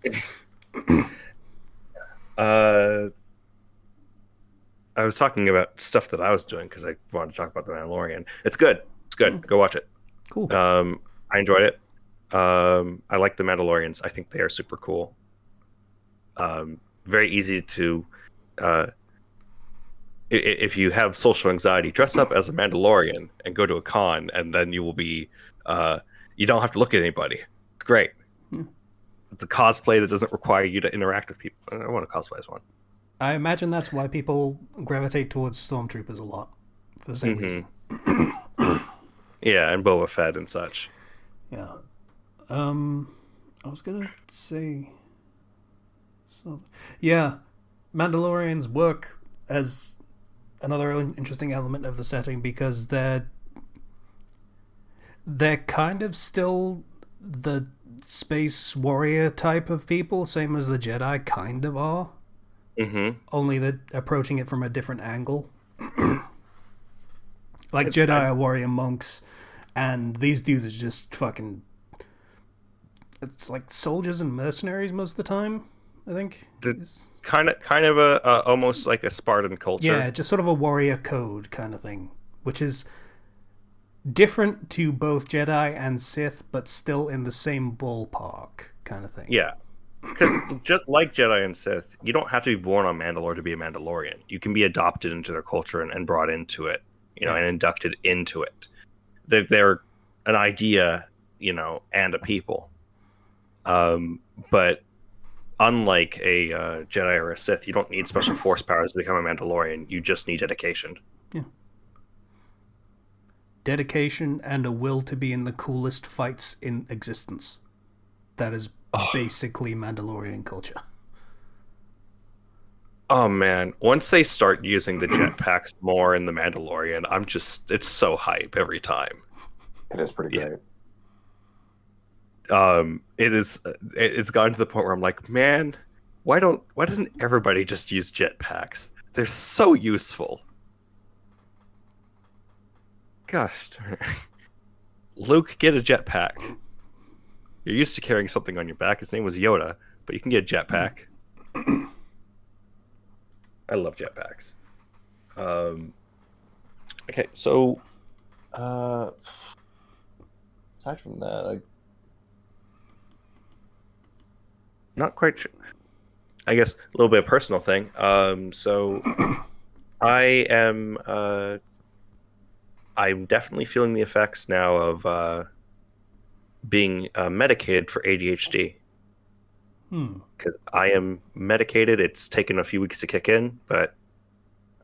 uh, I was talking about stuff that I was doing because I wanted to talk about the Mandalorian. It's good. It's good. Go watch it. Cool. I enjoyed it. I like the Mandalorians. I think they are super cool. Very easy to, if you have social anxiety, dress up as a Mandalorian and go to a con, and then you will be, you don't have to look at anybody. It's great. It's a cosplay that doesn't require you to interact with people. I want to cosplay as one. I imagine that's why people gravitate towards stormtroopers a lot, for the same reason. Yeah, and Boba Fett and such. Yeah. I was gonna say. So, yeah, Mandalorians work as another interesting element of the setting because they're kind of still the space warrior type of people, same as the Jedi kind of are. Mm-hmm. Only they're approaching it from a different angle. Like Jedi are warrior monks, and these dudes are just fucking. It's like soldiers and mercenaries most of the time. I think. Kind of a almost like a Spartan culture. Yeah, just sort of a warrior code kind of thing, which is different to both Jedi and Sith, but still in the same ballpark kind of thing. Yeah, because just like Jedi and Sith, you don't have to be born on Mandalore to be a Mandalorian. You can be adopted into their culture and brought into it, and inducted into it. They're an idea, and a people. But unlike a Jedi or a Sith, you don't need special force powers to become a Mandalorian. You just need dedication. Yeah. Dedication and a will to be in the coolest fights in existence. That is basically Mandalorian culture. Oh man, once they start using the jetpacks more in the Mandalorian, it's so hype every time. It is pretty great. It's gotten to the point where I'm like, man, why doesn't everybody just use jetpacks? They're so useful. Gosh darn it. Luke, get a jetpack. You're used to carrying something on your back. His name was Yoda, but you can get a jetpack. I love jetpacks. Okay, so aside from that, not quite sure. I guess a little bit of personal thing. So I am I'm definitely feeling the effects now of being medicated for ADHD. Because I am medicated. It's taken a few weeks to kick in, but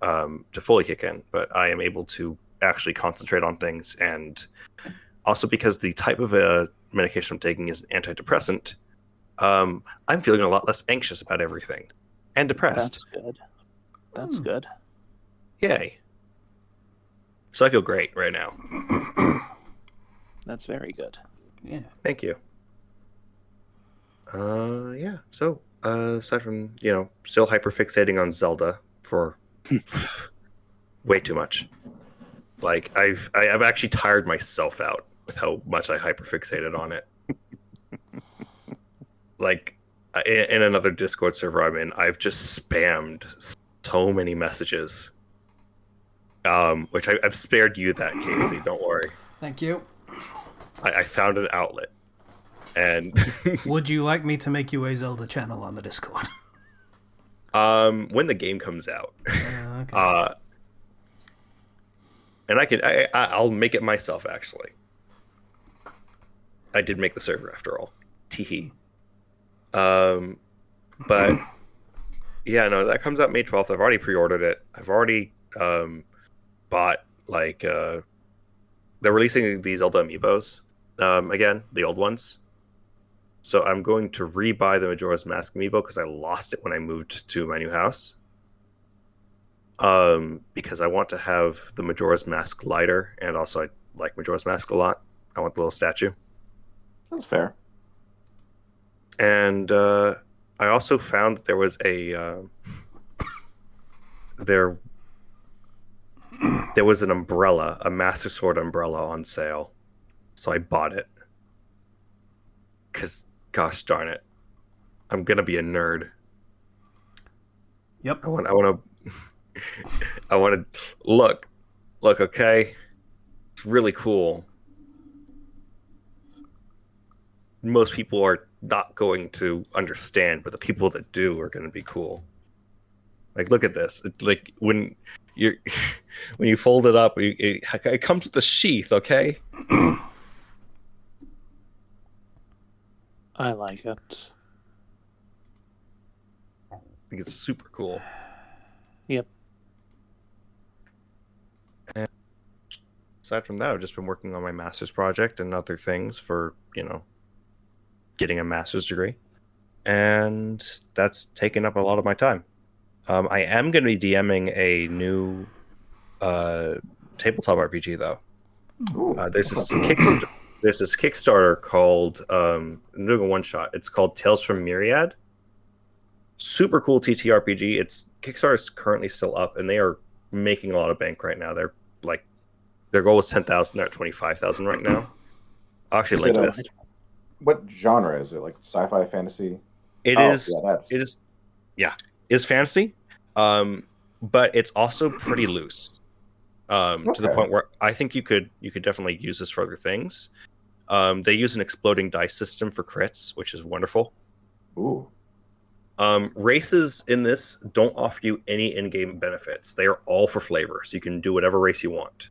to fully kick in. But I am able to actually concentrate on things, and also because the type of medication I'm taking is an antidepressant. I'm feeling a lot less anxious about everything and depressed. That's good. That's good. Yay. So I feel great right now. That's very good. Yeah. Thank you. Yeah. So, aside from, still hyperfixating on Zelda for way too much. Like, I've actually tired myself out with how much I hyperfixated on it. Like, in another Discord server I'm in, I've just spammed so many messages. Which I've spared you that, Casey. Don't worry. Thank you. I found an outlet. And would you like me to make you a Zelda channel on the Discord? When the game comes out. Okay. And I'll make it myself, actually. I did make the server after all. Teehee. But Yeah, no, that comes out May 12th. I've already pre-ordered it. I've already bought like they're releasing these Zelda amiibos again, the old ones. So I'm going to re-buy the Majora's Mask amiibo because I lost it when I moved to my new house. Because I want to have the Majora's Mask lighter, and also I like Majora's Mask a lot. I want the little statue. That's fair. And I also found that there was there there was an umbrella, a Master Sword umbrella on sale, so I bought it. Cause, gosh darn it, I'm gonna be a nerd. Yep. I want to, I want to look. Okay, it's really cool. Most people are not going to understand, but the people that do are going to be cool. Like, look at this. It's like when you when you fold it up, it comes with a sheath. Okay. I like it. I think it's super cool. Yep. And aside from that, I've just been working on my master's project and other things for, getting a master's degree. And that's taken up a lot of my time. I am going to be DMing a new tabletop RPG, though. Ooh. There's this Kickstarter called I'm doing a one shot. It's called Tales from Myriad. Super cool TTRPG. Kickstarter is currently still up, and they are making a lot of bank right now. They're like their goal was 10,000. They're at 25,000 right now. I'll actually link this. What genre is it? Like sci-fi, fantasy? It is fantasy, but it's also pretty loose. To the point where I think you could definitely use this for other things. They use an exploding dice system for crits, which is wonderful. Ooh. Races in this don't offer you any in-game benefits. They are all for flavor, so you can do whatever race you want.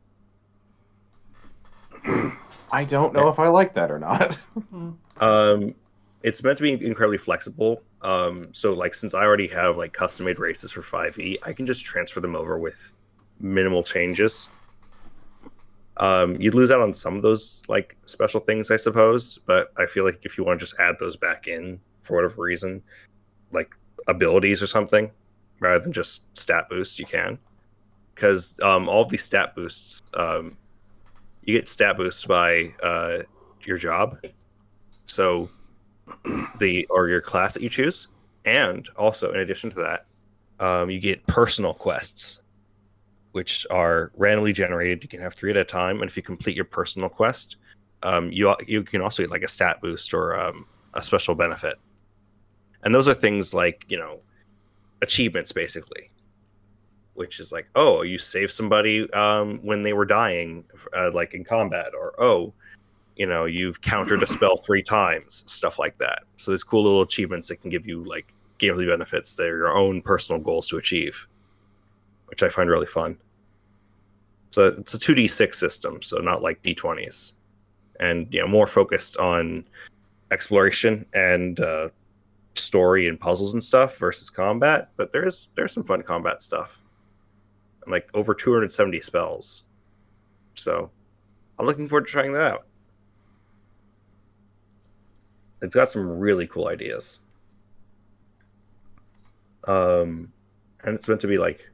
I don't know if I like that or not. It's meant to be incredibly flexible. So like since I already have like custom-made races for 5e, I can just transfer them over with minimal changes. You'd lose out on some of those like special things, I suppose, but I feel like if you want to just add those back in for whatever reason, like abilities or something, rather than just stat boosts, you can. Because all of these stat boosts, you get stat boosts by your job, so or your class that you choose, and also in addition to that, you get personal quests, which are randomly generated. You can have 3 at a time, and if you complete your personal quest, you can also get like a stat boost or a special benefit. And those are things like achievements, basically, which is like, oh, you saved somebody when they were dying, like in combat, or you've countered a spell 3 times, stuff like that. So there's cool little achievements that can give you like gameplay benefits. They're your own personal goals to achieve, which I find really fun. So it's a 2d6 system, so not like d20s, and more focused on exploration and story and puzzles and stuff versus combat. But there's some fun combat stuff, and like over 270 spells. So I'm looking forward to trying that out. It's got some really cool ideas. And it's meant to be like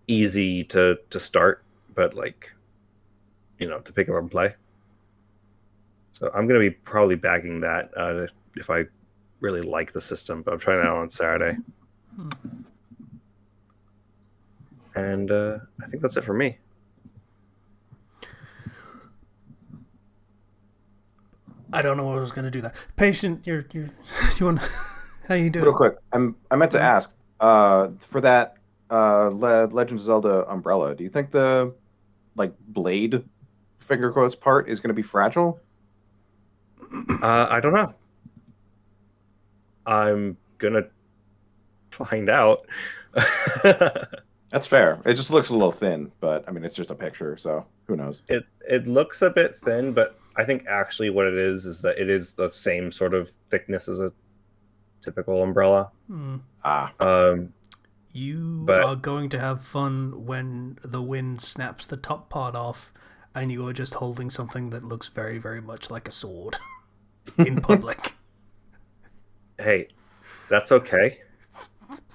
easy to start, but like to pick up and play. So I'm gonna be probably backing that if I really like the system. But I'm trying that out on Saturday. And I think that's it for me. I don't know what I was going to do that. Patient, you want? How you doing? Real quick, I meant to ask for that Legend of Zelda umbrella. Do you think the like blade finger quotes part is going to be fragile? I don't know. I'm gonna find out. That's fair. It just looks a little thin, but I mean, it's just a picture, so who knows? It looks a bit thin, but I think actually what it is that it is the same sort of thickness as a typical umbrella. Ah, You But- are going to have fun when the wind snaps the top part off and you are just holding something that looks very, very much like a sword in public. Hey, that's okay.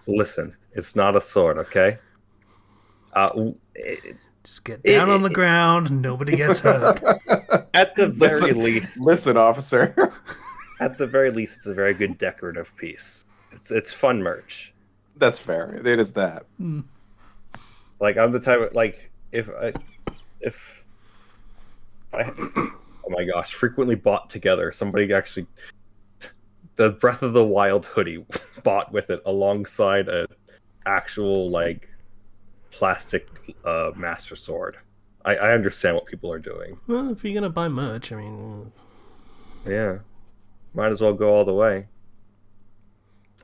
Listen, it's not a sword, okay? Just get down on the ground, nobody gets hurt. At the very listen, least, listen, officer. at the very least, it's a very good decorative piece. It's fun merch. That's fair. It is that. Like I'm the type of like if I oh my gosh, frequently bought together. Somebody actually the Breath of the Wild hoodie bought with it alongside a actual like plastic master sword. I understand what people are doing. Well, if you're going to buy merch, I mean... Yeah. Might as well go all the way.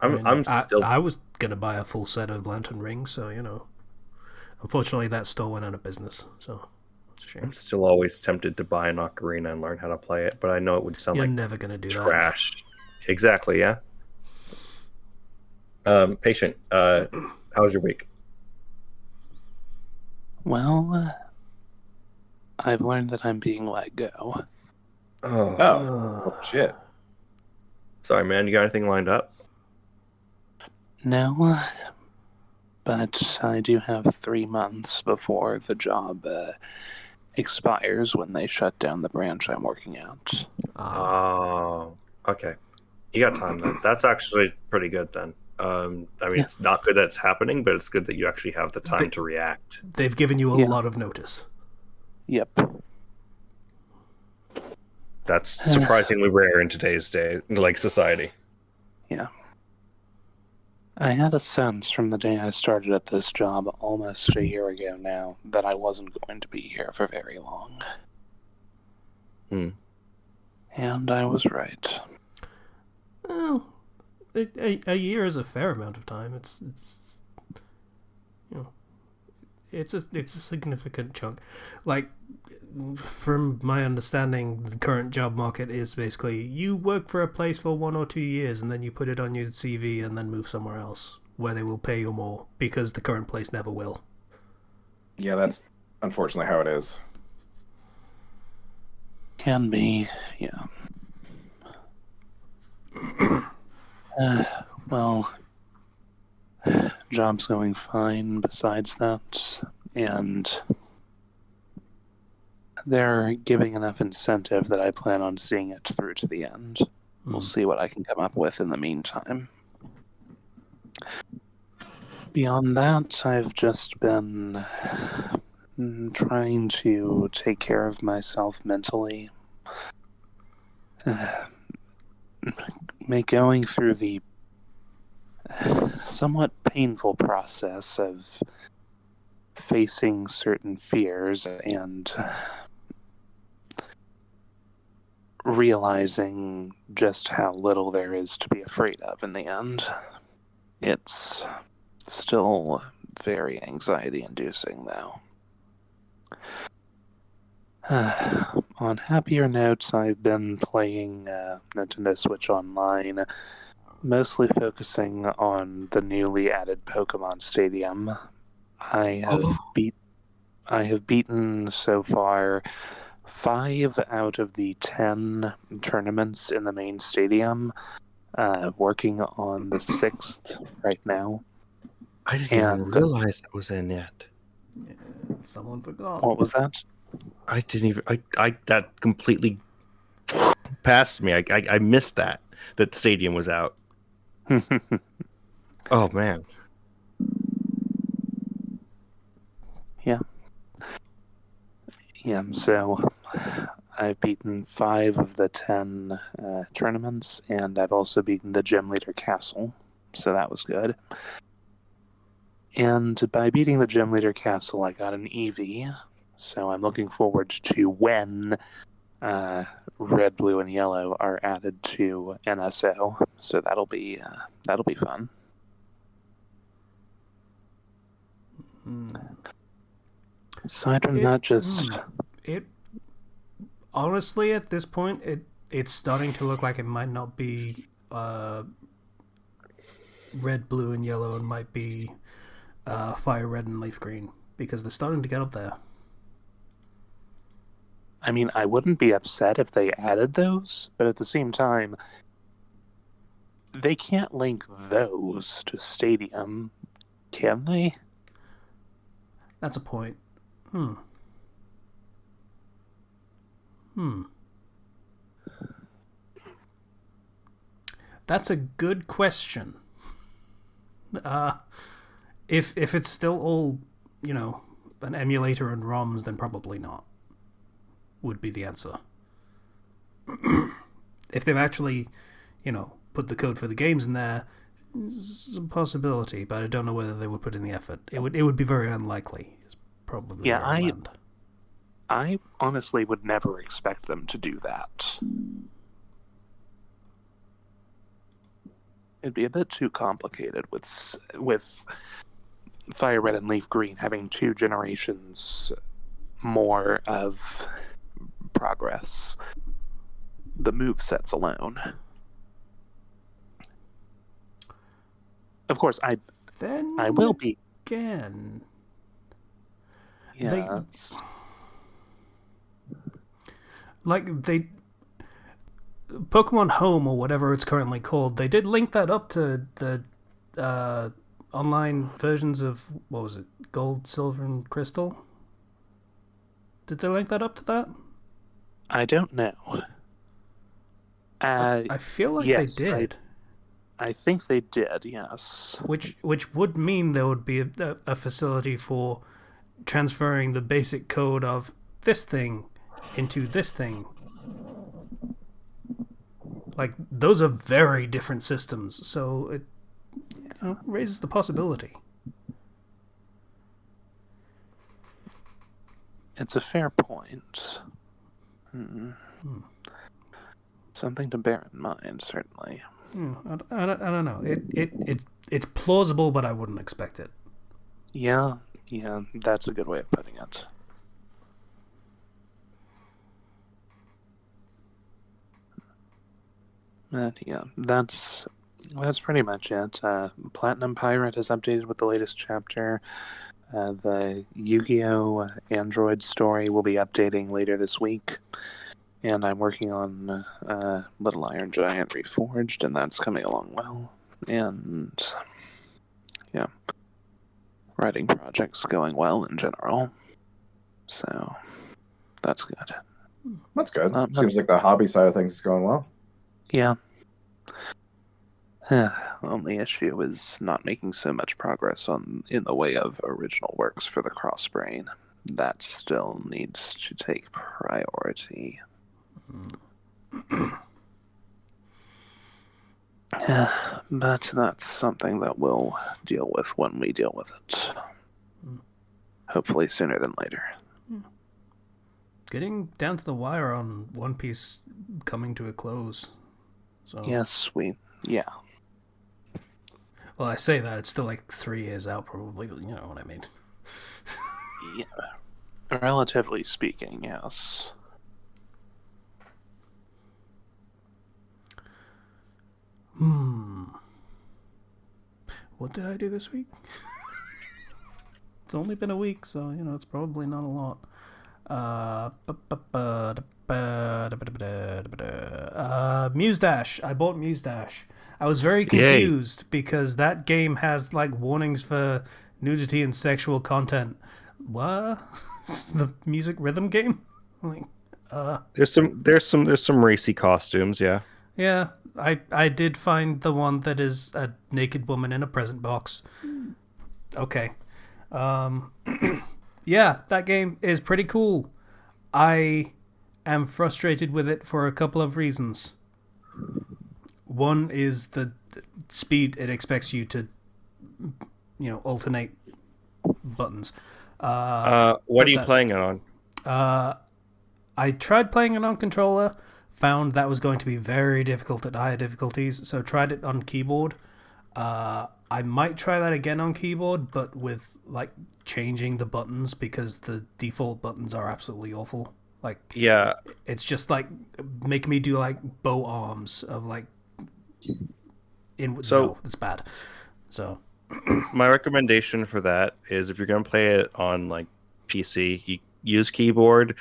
I'm still I was going to buy a full set of lantern rings, so, Unfortunately, that store went out of business, so it's a shame. I'm still always tempted to buy an ocarina and learn how to play it, but I know it would sound You're like never going to do trash. Exactly, yeah. Patient, how was your week? Well, I've learned that I'm being let go. Oh, Oh, shit. sorry, man. You got anything lined up? No, but I do have 3 months before the job expires when they shut down the branch I'm working at. Oh, okay. You got time then. That's actually pretty good then. I mean, Yeah. it's not good that it's happening, but it's good that you actually have the time to react. They've given you a Yeah. lot of notice. Yep. That's surprisingly rare in today's day, like society. Yeah. I had a sense from the day I started at this job almost a year ago now that I wasn't going to be here for very long. Hmm. And I was right. Well, a year is a fair amount of time. It's a significant chunk. Like, from my understanding, the current job market is basically you work for a place for 1 or 2 years and then you put it on your CV and then move somewhere else where they will pay you more because the current place never will. Yeah, that's unfortunately how it is. Can be, yeah. Well, job's going fine besides that, and they're giving enough incentive that I plan on seeing it through to the end. We'll see what I can come up with in the meantime. Beyond that, I've just been trying to take care of myself mentally. Going through the somewhat painful process of facing certain fears and realizing just how little there is to be afraid of in the end. It's still very anxiety-inducing, though. On happier notes, I've been playing Nintendo Switch Online, mostly focusing on the newly added Pokemon Stadium. I have beaten so far 5 out of the 10 tournaments in the main stadium, working on the 6th right now. I didn't even realize that was in yet. Someone forgot. What was that? I didn't even. I that completely passed me. I missed that Stadium was out. Oh man. Yeah, so I've beaten 5 of the 10 tournaments, and I've also beaten the Gym Leader Castle, so that was good. And by beating the Gym Leader Castle, I got an EV, so I'm looking forward to when Red, Blue, and Yellow are added to NSO, so that'll be fun. Aside from that, just It honestly, at this point, it's starting to look like it might not be red, blue, and yellow, and might be fire red and leaf green, because they're starting to get up there. I mean, I wouldn't be upset if they added those, but at the same time, they can't link those to Stadium, can they? That's a point. That's a good question. If it's still all, an emulator and ROMs, then probably not. Would be the answer. If they've actually, put the code for the games in there, it's a possibility, but I don't know whether they would put in the effort. It would be very unlikely. It's probably Yeah, where I'd land. I honestly would never expect them to do that. It'd be a bit too complicated with Fire Red and Leaf Green having 2 generations more of progress. The move sets alone. Of course, I will be again. Yes. Pokemon Home, or whatever it's currently called, they did link that up to the online versions of, what was it, Gold, Silver, and Crystal? Did they link that up to that? I don't know. I feel like yes, they did. I think they did, yes. Which would mean there would be a facility for transferring the basic code of this thing into this thing. Like, those are very different systems, so it raises the possibility. It's a fair point. Something to bear in mind, certainly. I don't know. It's plausible, but I wouldn't expect it. Yeah, that's a good way of putting it. But yeah, that's pretty much it. Platinum Pirate is updated with the latest chapter. The Yu-Gi-Oh! Android story will be updating later this week. And I'm working on Little Iron Giant Reforged, and that's coming along well. And yeah, writing projects going well in general. So that's good. That's good. Seems like the hobby side of things is going well. Yeah. Only issue is not making so much progress in the way of original works for the Crossbrain. That still needs to take priority. But that's something that we'll deal with when we deal with it. Hopefully sooner than later. Getting down to the wire on One Piece coming to a close. So yes, yeah. Well, I say that, it's still like 3 years out, probably, but you know what I mean. Yeah. Relatively speaking, yes. What did I do this week? It's only been a week, so, it's probably not a lot. Muse Dash. I bought Muse Dash. I was very confused because that game has like warnings for nudity and sexual content. What? It's the music rhythm game? There's some racy costumes, yeah. Yeah, I did find the one that is a naked woman in a present box. Okay. Yeah, that game is pretty cool. I am frustrated with it for a couple of reasons. One is the speed it expects you to, alternate buttons. What are you playing it on? I tried playing it on controller, found that was going to be very difficult at higher difficulties, so tried it on keyboard. I might try that again on keyboard, but with like changing the buttons because the default buttons are absolutely awful. Like, yeah, it's just like make me do like bow arms of like. No, it's bad. So My recommendation for that is if you're gonna play it on like PC, you use keyboard,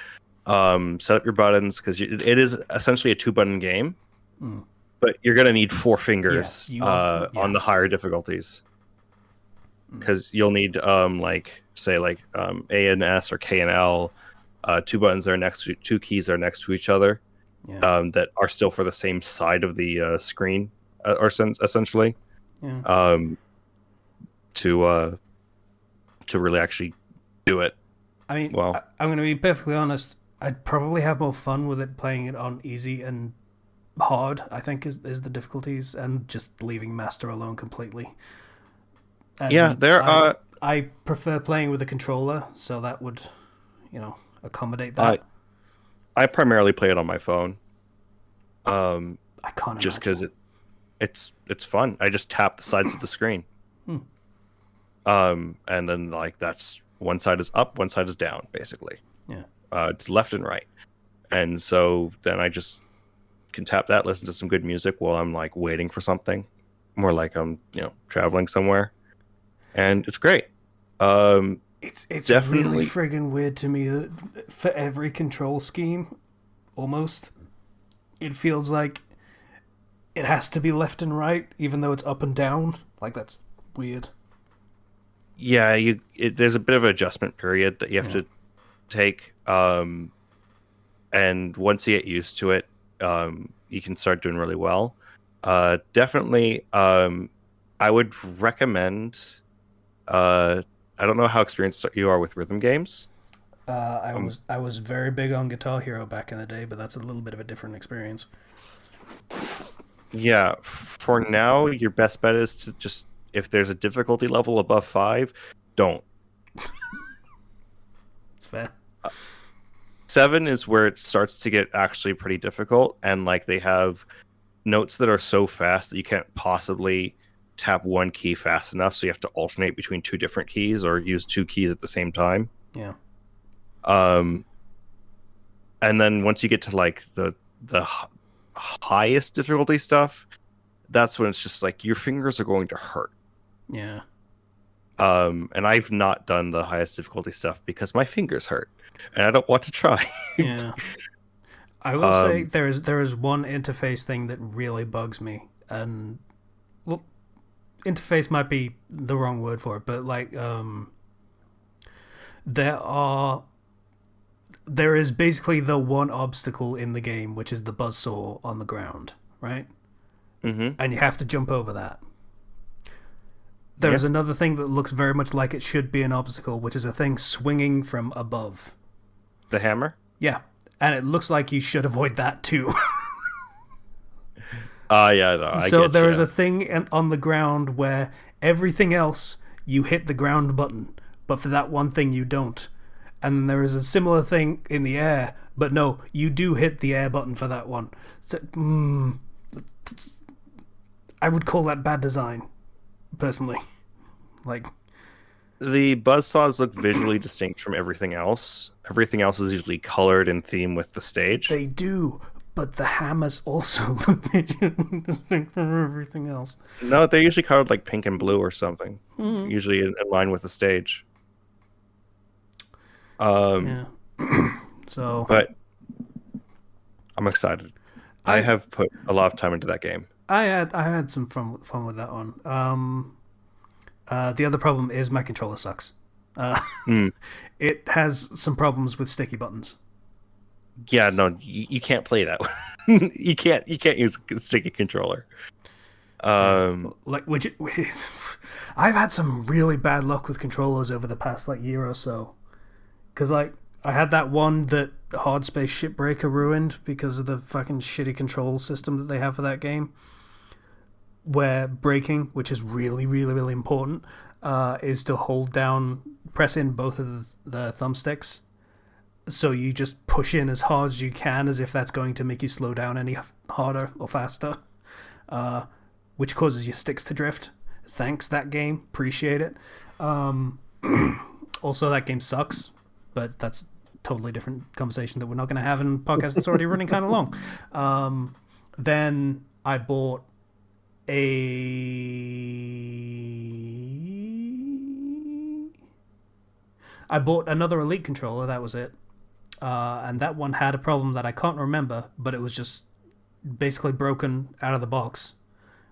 set up your buttons because it is essentially a 2-button game, mm, but you're gonna need 4 yeah, fingers you are. Yeah. on the higher difficulties Mm, because you'll need like say like A and S or K and L, 2 buttons are next to 2 keys are next to each other, yeah. that are still for the same side of the screen, or essentially, Yeah. um, to really actually do it I mean, well. I'm going to be perfectly honest. I'd probably have more fun with it playing it on easy and hard. I think is the difficulties, and just leaving master alone completely. Yeah, And there are. I prefer playing with a controller, so that would, accommodate I that. I primarily play it on my phone, um, I can't just imagine. because it's fun. I just tap the sides of the screen, Hmm. and then like that's one side is up, one side is down, basically. Yeah. It's left and right, and so then I just can tap that, listen to some good music while I'm like waiting for something, more like I'm traveling somewhere, and it's great. Um, It's really Definitely, friggin' weird to me that for every control scheme, almost, it feels like it has to be left and right, even though it's up and down. Like, that's weird. yeah. There's a bit of an adjustment period that you have Yeah. to take, and once you get used to it, you can start doing really well. Definitely, I would recommend. Uh, I don't know how experienced you are with rhythm games. I Um, was I was very big on Guitar Hero back in the day, but that's a little bit of a different experience. yeah, for now, your best bet is to just if there's a difficulty level above 5, don't. It's fair. 7 is where it starts to get actually pretty difficult, and like they have notes that are so fast that you can't possibly tap one key fast enough, so you have to alternate between 2 different keys or use 2 keys at the same time. Yeah. Um, and then once you get to like the highest difficulty stuff, that's when it's just like your fingers are going to hurt. Yeah. And I've not done the highest difficulty stuff because my fingers hurt, and I don't want to try. Yeah. I will say um, there is one interface thing that really bugs me, and well, interface might be the wrong word for it, but like there are there is basically the one obstacle in the game, which is the buzzsaw on the ground, right? hmm And you have to jump over that. There Yeah, is another thing that looks very much like it should be an obstacle, which is a thing swinging from above. the hammer. Yeah, and it looks like you should avoid that too. Yeah, no, I So get there is you. a thing on the ground where everything else you hit the ground button, but for that one thing you don't. And there is a similar thing in the air, but no, you do hit the air button for that one. So, I would call that bad design, personally. Like, The buzzsaws look visually distinct from everything else. Everything else is usually colored in theme with the stage. they do, but the hammers also look distinct from everything else. No, they're usually colored like pink and blue or something. Usually in line with the stage. Um, Yeah. So but I'm excited. I I have put a lot of time into that game. I had some fun with that one. The other problem is my controller sucks. Uh, Mm. it has some problems with sticky buttons. Yeah, no, you can't play that one. You can't use a sticky controller. Yeah, Um, like I've had some really bad luck with controllers over the past like year or so. Because like I had that one that Hard Space Shipbreaker ruined because of the fucking shitty control system that they have for that game. Where braking, which is really, really, really important, is to hold down, press in both of the thumbsticks. So you just push in as hard as you can, as if that's going to make you slow down any harder or faster, which causes your sticks to drift. Thanks, that game. Appreciate it. Um, Also, that game sucks, but that's a totally different conversation that we're not going to have in a podcast that's already running kind of long. Then I bought a I bought another Elite controller. That was it, and that one had a problem that I can't remember, but it was just basically broken out of the box,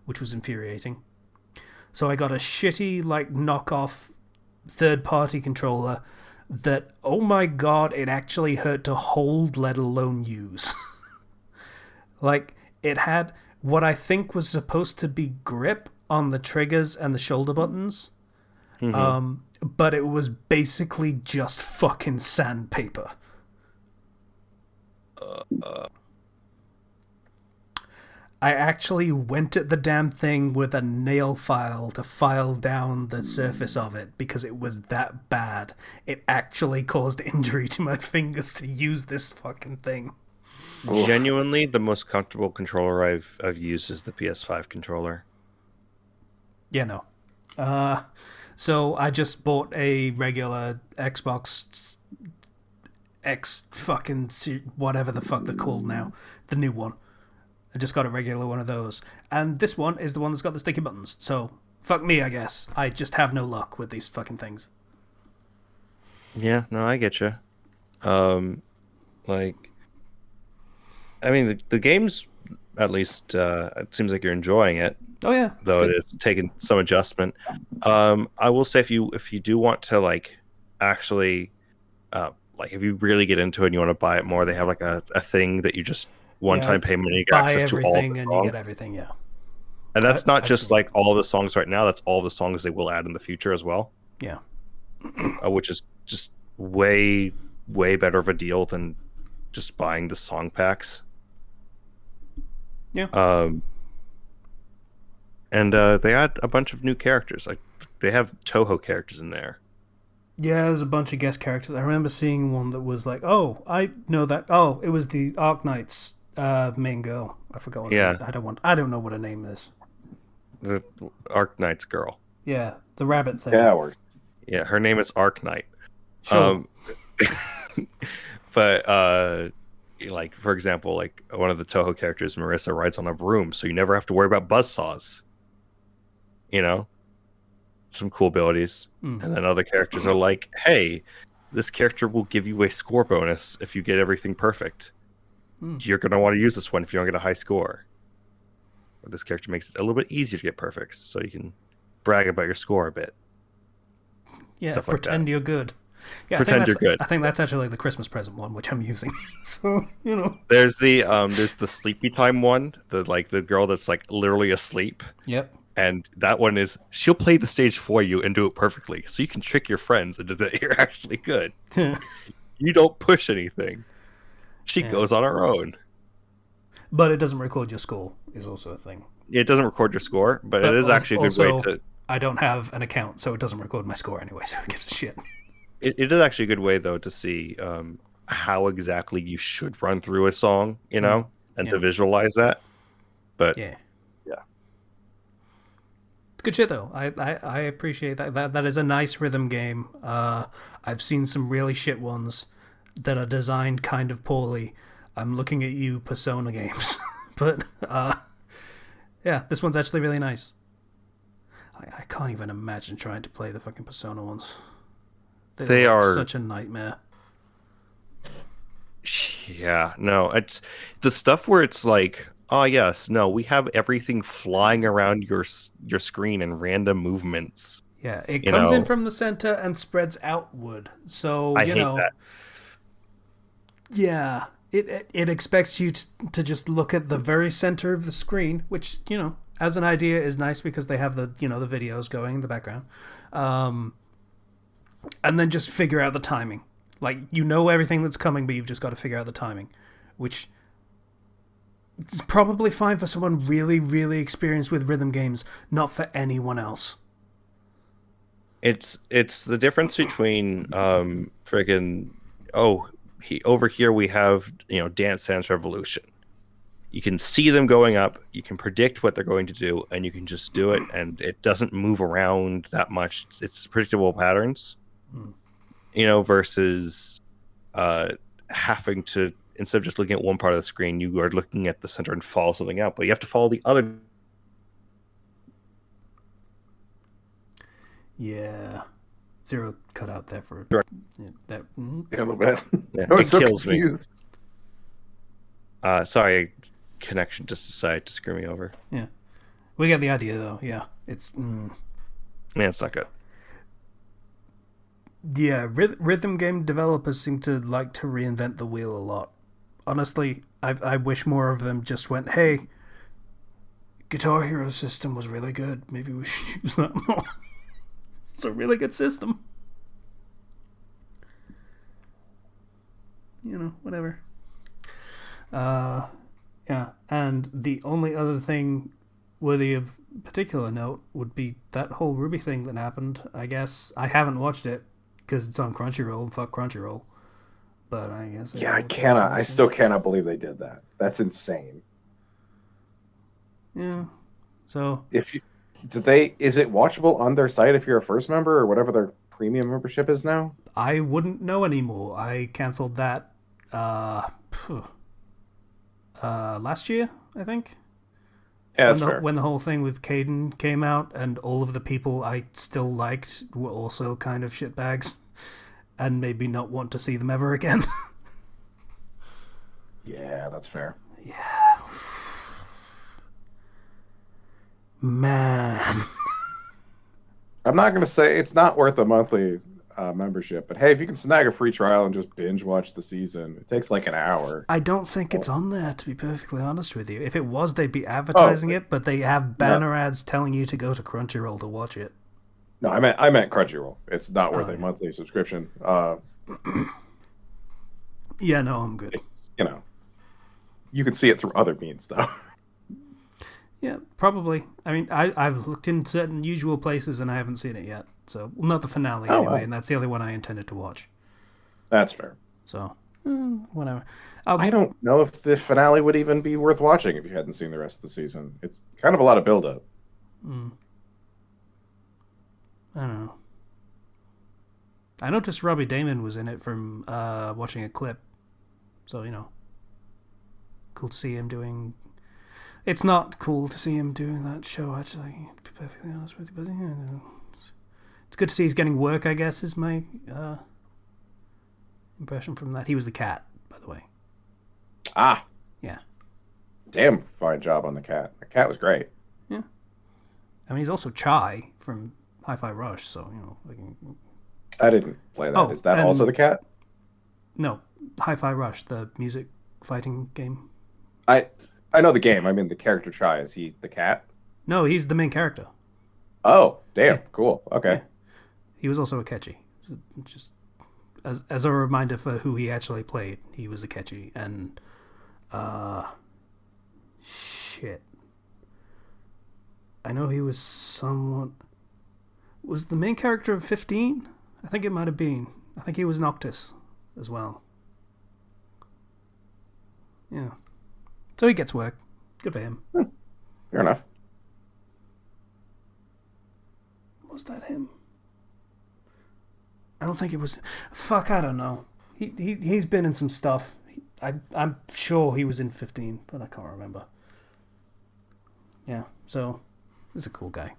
which was infuriating. So I got a shitty like knockoff third-party controller that, oh my god, it actually hurt to hold, let alone use. Like, it had what I think was supposed to be grip on the triggers and the shoulder buttons, but it was basically just fucking sandpaper. I actually went at the damn thing with a nail file to file down the surface of it because it was that bad. It actually caused injury to my fingers to use this fucking thing. Genuinely, the most comfortable controller I've used is the PS5 controller. Yeah, no. So I just bought a regular Xbox X fucking whatever the fuck they're called now, the new one. I just got a regular one of those, and this one is the one that's got the sticky buttons. So fuck me, I guess. I just have no luck with these fucking things. Yeah, no, I get you. Like, I mean, the game's at least it seems like you're enjoying it, Oh yeah, though it's taken some adjustment. I will say if you do want to like actually like if you really get into it and you want to buy it more, they have like a thing that you just one-time payment and you get buy access to all the everything and you songs. get everything. Yeah, And that's not I've just seen like all the songs right now, that's all the songs they will add in the future as well. yeah. Which is just way better of a deal than just buying the song packs. Yeah. And they add a bunch of new characters. Like they have Toho characters in there. Yeah, there's a bunch of guest characters. I remember seeing one that was like, oh, I know that. Oh, it was the Arknight's main girl. I forgot what her name. I don't know what her name is. The Arknight's girl. Yeah, the rabbit thing. Yeah, it works. Yeah, her name is Arknight. Sure. But like for example, like one of the Toho characters, Marissa, rides on a broom, so you never have to worry about buzzsaws. You know, some cool abilities. And then other characters are like, hey, this character will give you a score bonus if you get everything perfect. You're going to want to use this one if you don't get a high score. Or this character makes it a little bit easier to get perfects, so you can brag about your score a bit. Yeah, Stuff like pretend that. you're good. Yeah, Pretend you're good. I think that's actually the Christmas present one, which I'm using. So, you know. There's the sleepy time one, the girl that's like literally asleep. Yep. And that one is she'll play the stage for you and do it perfectly, so you can trick your friends into that you're actually good. You don't push anything. She goes on her own. But it doesn't record your score is also a thing. It doesn't record your score, but it is actually a good way to... I don't have an account, so it doesn't record my score anyway, so it gives a shit. It is actually a good way, though, to see how exactly you should run through a song, you know, and to visualize that. But yeah. It's good shit, though. I appreciate that. That is a nice rhythm game. I've seen some really shit ones that are designed kind of poorly. I'm looking at you, Persona games. But, yeah, this one's actually really nice. I can't even imagine trying to play the fucking Persona ones. They are such a nightmare. Yeah, no, it's the stuff where it's like, oh yes, no, we have everything flying around your screen in random movements. Yeah, it comes in from the center and spreads outward. So I hate that. Yeah, it expects you to just look at the very center of the screen, which, you know, as an idea is nice because they have the, you know, the videos going in the background. And then just figure out the timing. Like, you know everything that's coming, but you've just got to figure out the timing, which is probably fine for someone really, really experienced with rhythm games, not for anyone else. It's the difference between friggin' over here we have, you know, Dance Dance Revolution. You can see them going up, you can predict what they're going to do, and you can just do it, and it doesn't move around that much. It's predictable patterns. You know, versus having to, instead of just looking at one part of the screen, you are looking at the center and follow something out, but you have to follow the other. Yeah. Zero cut out there for Sure. yeah, that. Mhm. Yeah, a little bit. Yeah, I was it so kills me. confused. Sorry, connection just decided to screw me over. We get the idea though. Yeah, it's Man, it's not good. yeah. Rhythm game developers seem to like to reinvent the wheel a lot. Honestly, I wish more of them just went, hey, Guitar Hero system was really good. Maybe we should use that more. It's a really good system. You know, whatever. Yeah, and the only other thing worthy of particular note would be that whole Ruby thing that happened. I guess I haven't watched it because it's on Crunchyroll and fuck Crunchyroll. But I guess Yeah, I still cannot believe they did that. That's insane. Yeah. So Is it watchable on their site if you're a first member or whatever their premium membership is now? I wouldn't know anymore. I canceled that last year, I think. Yeah, that's fair. When the whole thing with Caden came out and all of the people I still liked were also kind of shitbags and made me not want to see them ever again. Yeah, that's fair. Man. I'm not going to say it's not worth a monthly membership, but hey, if you can snag a free trial and just binge watch the season, it takes like an hour. I don't think it's on there, to be perfectly honest with you. If it was, they'd be advertising it, but they have banner ads telling you to go to Crunchyroll to watch it. No, I meant Crunchyroll. It's not worth a monthly subscription. Yeah, no, I'm good. It's, you can see it through other means, though. Yeah, probably. I mean, I've looked in certain usual places and I haven't seen it yet. So, well, not the finale anyway, wow. and that's the only one I intended to watch. That's fair. So, whatever. I don't know if the finale would even be worth watching if you hadn't seen the rest of the season. It's kind of a lot of build-up. I don't know. I noticed Robbie Damon was in it from watching a clip. So, cool to see him doing... It's not cool to see him doing that show, actually, to be perfectly honest with you. But, it's good to see he's getting work, I guess, is my impression from that. He was the cat, by the way. Ah. Yeah. Damn fine job on the cat. The cat was great. Yeah. I mean, he's also Chai from Hi-Fi Rush, so, I didn't play that. Is that also the cat? No, Hi-Fi Rush, the music fighting game. I know the game. I mean, the character Chai. Is he the cat? No, he's the main character. Oh, damn. Cool. Okay. Yeah. He was also a Akechi. Just as a reminder for who he actually played, he was a Akechi. And, shit. I know he was somewhat... Was the main character of 15? I think it might have been. I think he was Noctis as well. Yeah. So he gets work. Good for him. Fair enough. Was that him? I don't think it was... Fuck, I don't know. He's been in some stuff. I'm sure he was in 15, but I can't remember. Yeah, so... He's a cool guy.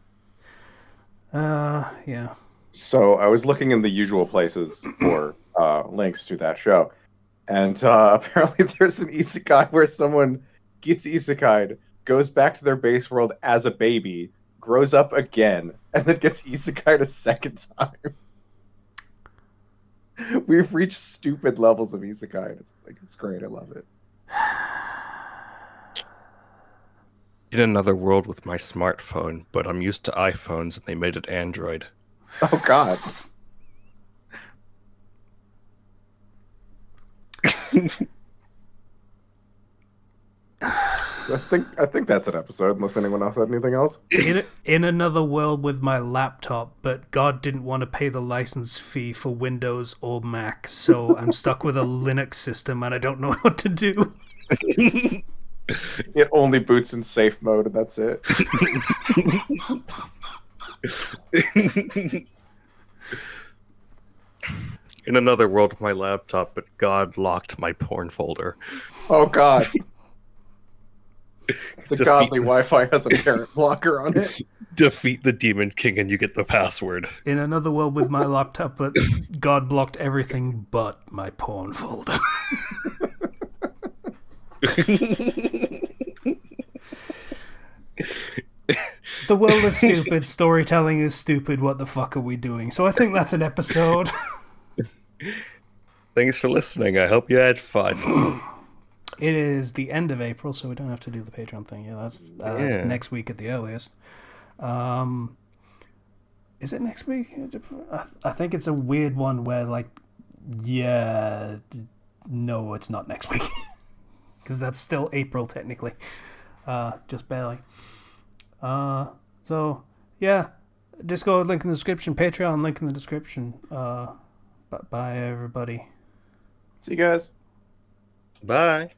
Yeah. So I was looking in the usual places for links to that show. And apparently there's an isekai where someone gets isekai'd, goes back to their base world as a baby, grows up again, and then gets isekai'd a second time. We've reached stupid levels of isekai, and it's great. I love it. In another world with my smartphone, but I'm used to iPhones and they made it Android. Oh God. I think that's an episode, unless anyone else had anything else. In another world with my laptop, but God didn't want to pay the license fee for Windows or Mac, so I'm stuck with a Linux system and I don't know what to do. It only boots in safe mode, and that's it. In another world with my laptop, but God locked my porn folder. Oh God. The godly Wi-Fi has a parent blocker on it. defeat the Demon King and you get the password. In another world with my laptop, but God blocked everything but my porn folder. The world is stupid, storytelling is stupid, what the fuck are we doing? So I think that's an episode. Thanks for listening. I hope you had fun. It is the end of April, so we don't have to do the Patreon thing. Yeah, that's next week at the earliest. Is it next week? I think it's a weird one where, like, no, it's not next week. Because that's still April, technically. Just barely. So, yeah. Discord link in the description. Patreon link in the description. Bye, everybody. See you guys. Bye.